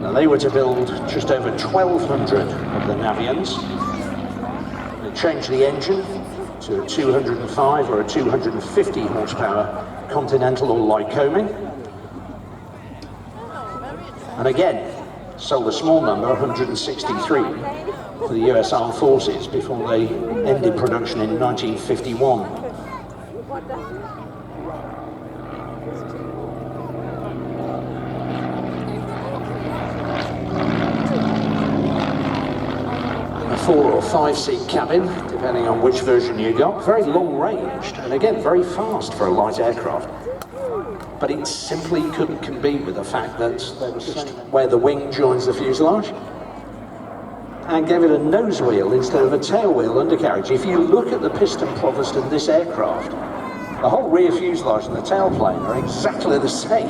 Speaker 1: Now, they were to build just over 1,200 of the Navions. They changed the engine to a 205 or a 250 horsepower Continental or Lycoming. And again, sold a small number, 163, to the US Armed Forces before they ended production in 1951. A 4 or 5 seat cabin, depending on which version you got. Very long ranged, and again, very fast for a light aircraft. But it simply couldn't compete with the fact that they were just where the wing joins the fuselage, and gave it a nose wheel instead of a tail wheel undercarriage. If you look at the piston provost in this aircraft, the whole rear fuselage and the tailplane are exactly the same.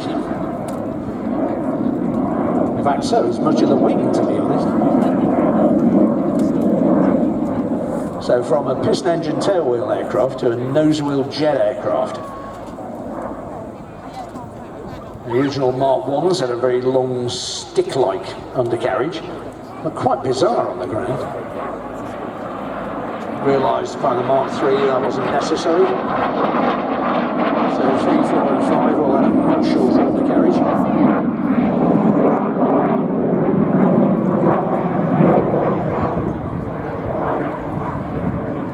Speaker 1: In fact, so is much of the wing, to be honest. So from a piston engine tailwheel aircraft to a nose wheel jet aircraft. The original Mark 1s had a very long stick-like undercarriage, but quite bizarre on the ground. Realised by the Mark 3 that wasn't necessary. So 3, 4 and 5 all had a much shorter undercarriage.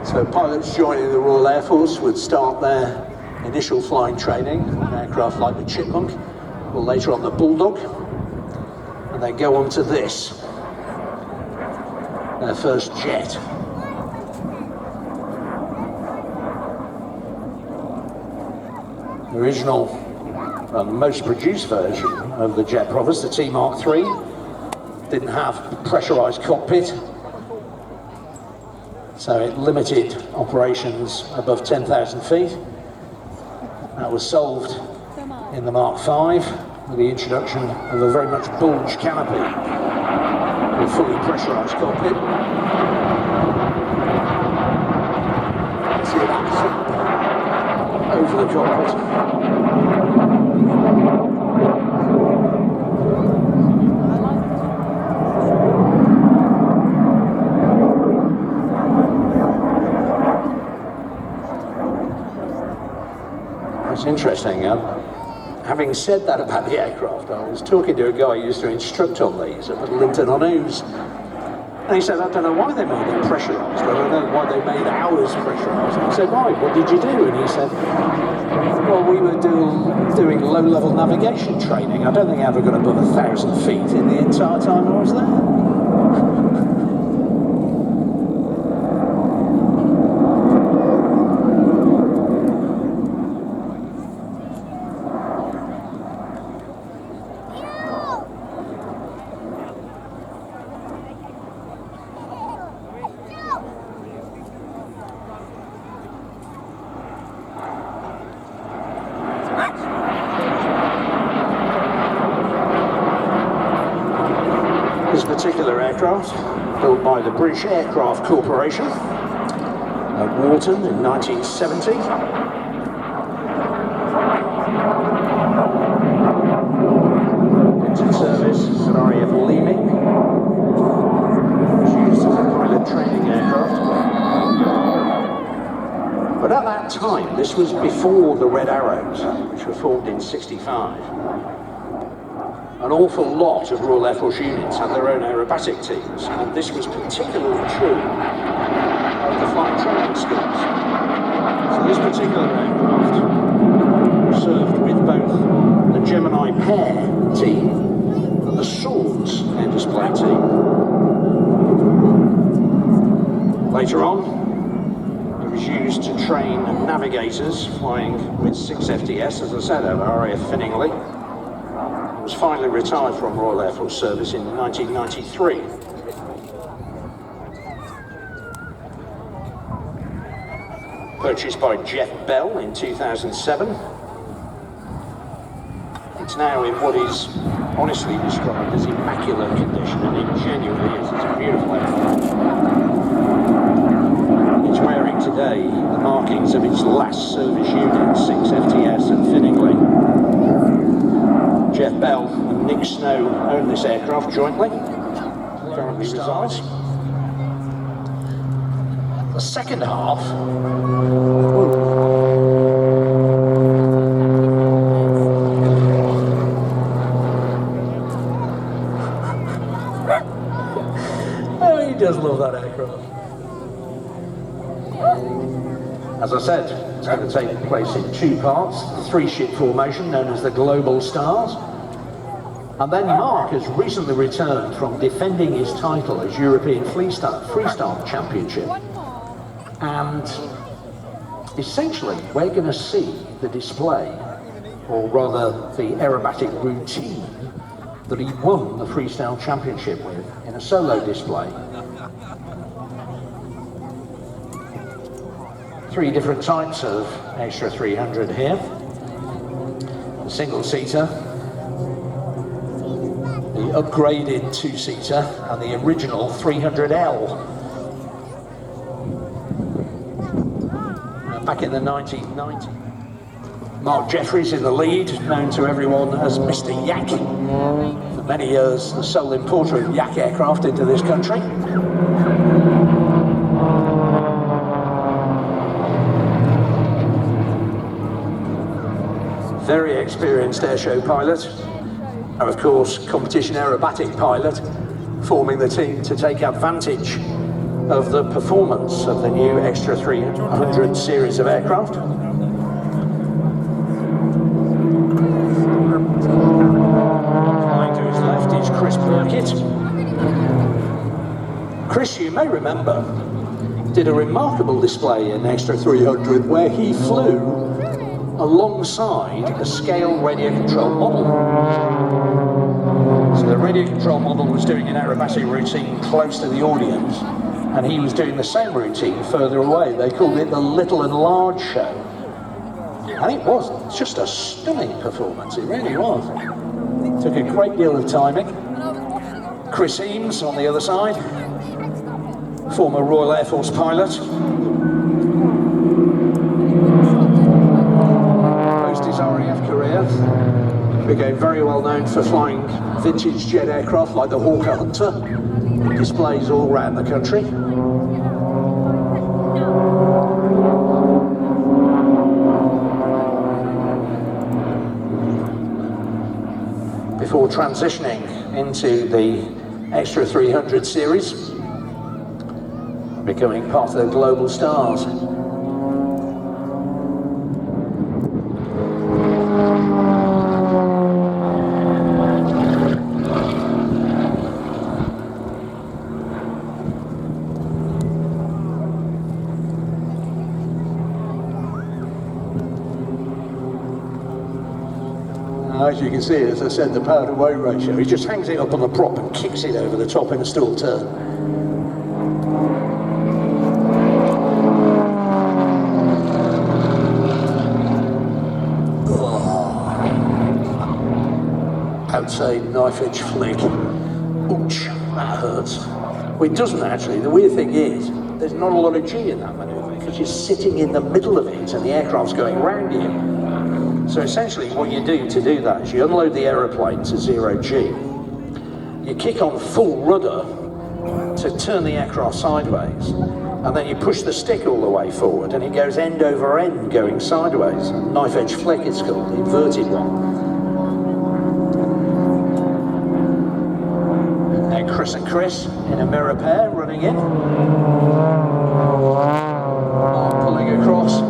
Speaker 1: So pilots joining the Royal Air Force would start their initial flying training on aircraft like the Chipmunk, or later on the Bulldog, and they go on to this, their first jet. The original, well, the most produced version of the jet provost, the T Mark 3, didn't have a pressurised cockpit, so it limited operations above 10,000 feet. That was solved in the Mark 5 with the introduction of a very much bulged canopy with fully pressurised cockpit. See that over the cockpit. It's interesting. Having said that about the aircraft, I was talking to a guy who used to instruct on these up at Linton-on-Ouse, and he said, I don't know why they made it pressurised, I don't know why they made ours pressurised. I said, right, what did you do? And he said, well, we were doing low-level navigation training. I don't think I ever got above 1,000 feet in the entire time I was there. This particular aircraft, built by the British Aircraft Corporation at Warton in 1970. Entered service at RAF Leeming. It was used as a pilot training aircraft. But at that time, this was before the Red Arrows, which were formed in '65. An awful lot of Royal Air Force units had their own aerobatic teams, and this was particularly true of the flight training schools. So this particular aircraft served with both the Gemini Pair team and the Swords air display team. Later on, it was used to train navigators flying with 6 FTS, as I said, over RAF Finningley. He was finally retired from Royal Air Force service in 1993. Purchased by Jeff Bell in 2007. It's now in what is honestly described as immaculate condition, and it genuinely is. It's a beautiful aircraft. It's wearing today the markings of its last service unit, 6 FTS at Finningley. Jeff Bell and Nick Snow own this aircraft jointly. Currently resides. The second half. Oh, he does love that aircraft. As I said, it's going to take place in 2 parts, the 3-ship formation known as the Global Stars. And then Mark has recently returned from defending his title as European Freestyle Championship. And essentially, we're going to see the display, or rather the aerobatic routine, that he won the Freestyle Championship with in a solo display. 3 different types of Extra 300 here. The single-seater, the upgraded 2-seater, and the original 300L. Back in the 1990s. Mark Jeffries in the lead, known to everyone as Mr. Yak. For many years, the sole importer of Yak aircraft into this country. Very experienced airshow pilot, and of course competition aerobatic pilot, forming the team to take advantage of the performance of the new Extra 300 series of aircraft. Flying to his left is Chris Burkitt. Chris, you may remember, did a remarkable display in Extra 300 where he flew alongside a scale radio control model. So the radio control model was doing an aerobatic routine close to the audience, and he was doing the same routine further away. They called it the Little and Large Show. And it was just a stunning performance, it really was. Took a great deal of timing. Chris Eames on the other side, former Royal Air Force pilot. Post his RAF career, became very well known for flying vintage jet aircraft like the Hawker Hunter. Displays all around the country. Before transitioning into the Extra 300 series, becoming part of the Global Stars. As you can see, as I said, the power to weight ratio, he just hangs it up on the prop and kicks it over the top in a stall turn. Outside knife edge flick. Ouch, that hurts. Well, it doesn't actually. The weird thing is, there's not a lot of G in that manoeuvre because you're sitting in the middle of it and the aircraft's going round you. So essentially what you do to do that is you unload the aeroplane to 0 G. You kick on full rudder to turn the aircraft sideways, and then you push the stick all the way forward and it goes end over end going sideways. Knife edge flick it's called, the inverted one. And Chris and Chris in a mirror pair running in. Pulling across.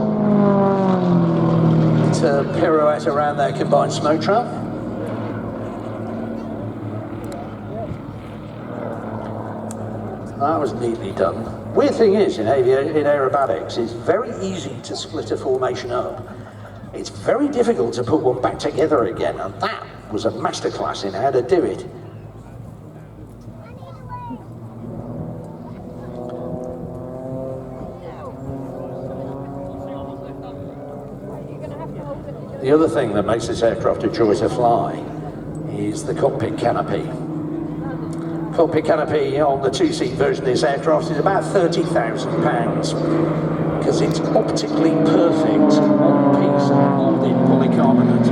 Speaker 1: Pirouette around their combined smoke trail. That was neatly done. Weird thing is, in aerobatics, it's very easy to split a formation up. It's very difficult to put one back together again, and that was a masterclass in how to do it. The other thing that makes this aircraft a joy to fly is the cockpit canopy. Cockpit canopy on the two-seat version of this aircraft is about £30,000 because it's optically perfect, one piece of molded polycarbonate.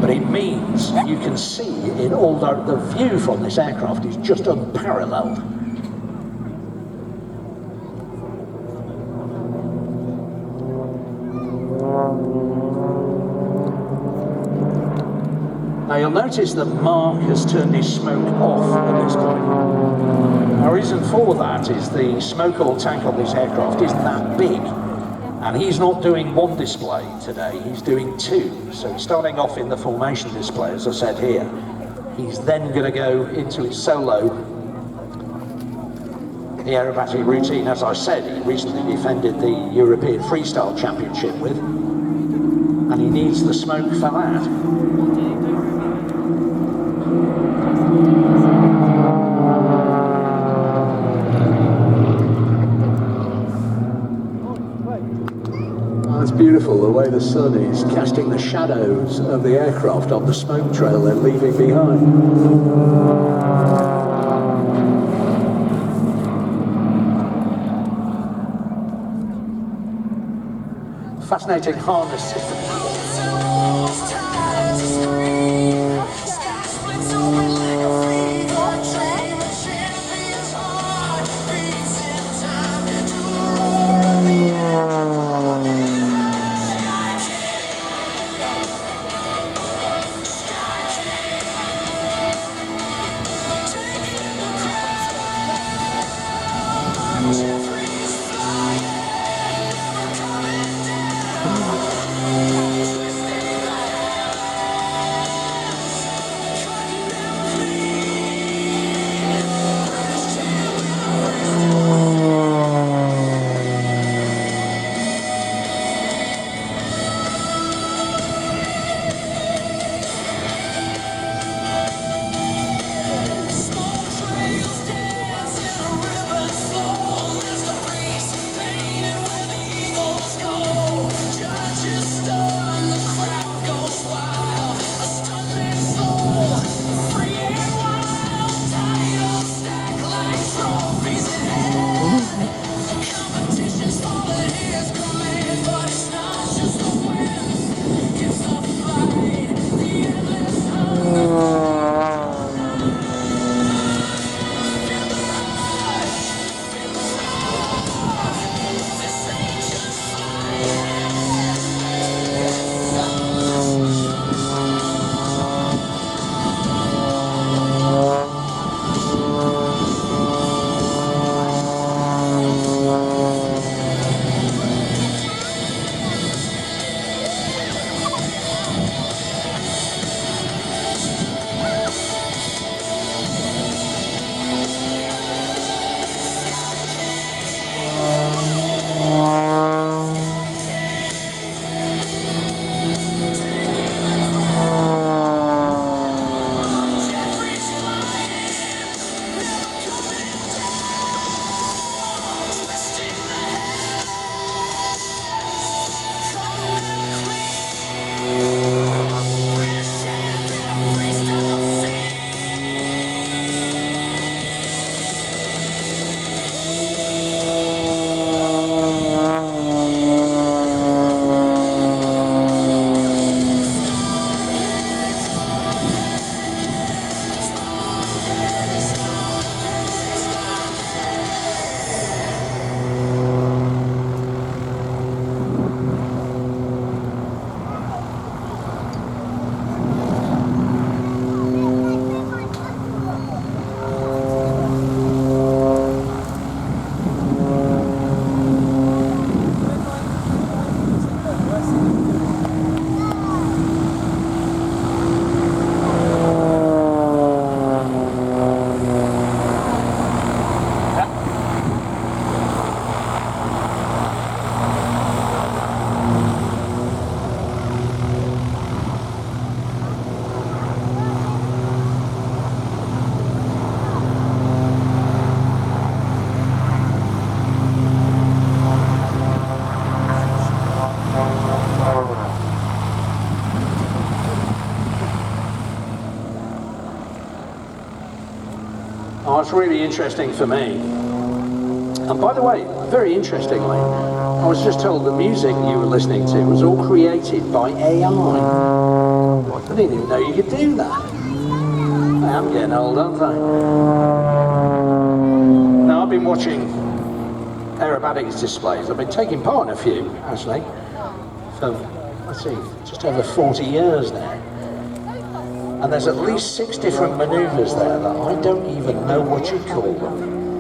Speaker 1: But it means you can see in all the view from this aircraft is just unparalleled. Now you'll notice that Mark has turned his smoke off at this point. The reason for that is the smoke oil tank on this aircraft isn't that big, and he's not doing one display today, he's doing two. So he's starting off in the formation display, as I said here. He's then going to go into his solo, the aerobatic routine, as I said, he recently defended the European Freestyle Championship with, and he needs the smoke for that. It's beautiful the way the sun is casting the shadows of the aircraft on the smoke trail they're leaving behind. Fascinating harness system. What's really interesting for me, and by the way, very interestingly, I was just told the music you were listening to was all created by AI. I didn't even know you could do that. I'm getting old, aren't I? Now, I've been watching aerobatics displays. I've been taking part in a few, actually, for, let's see, just over 40 years now. And there's at least 6 different manoeuvres there that I don't even know what you call them.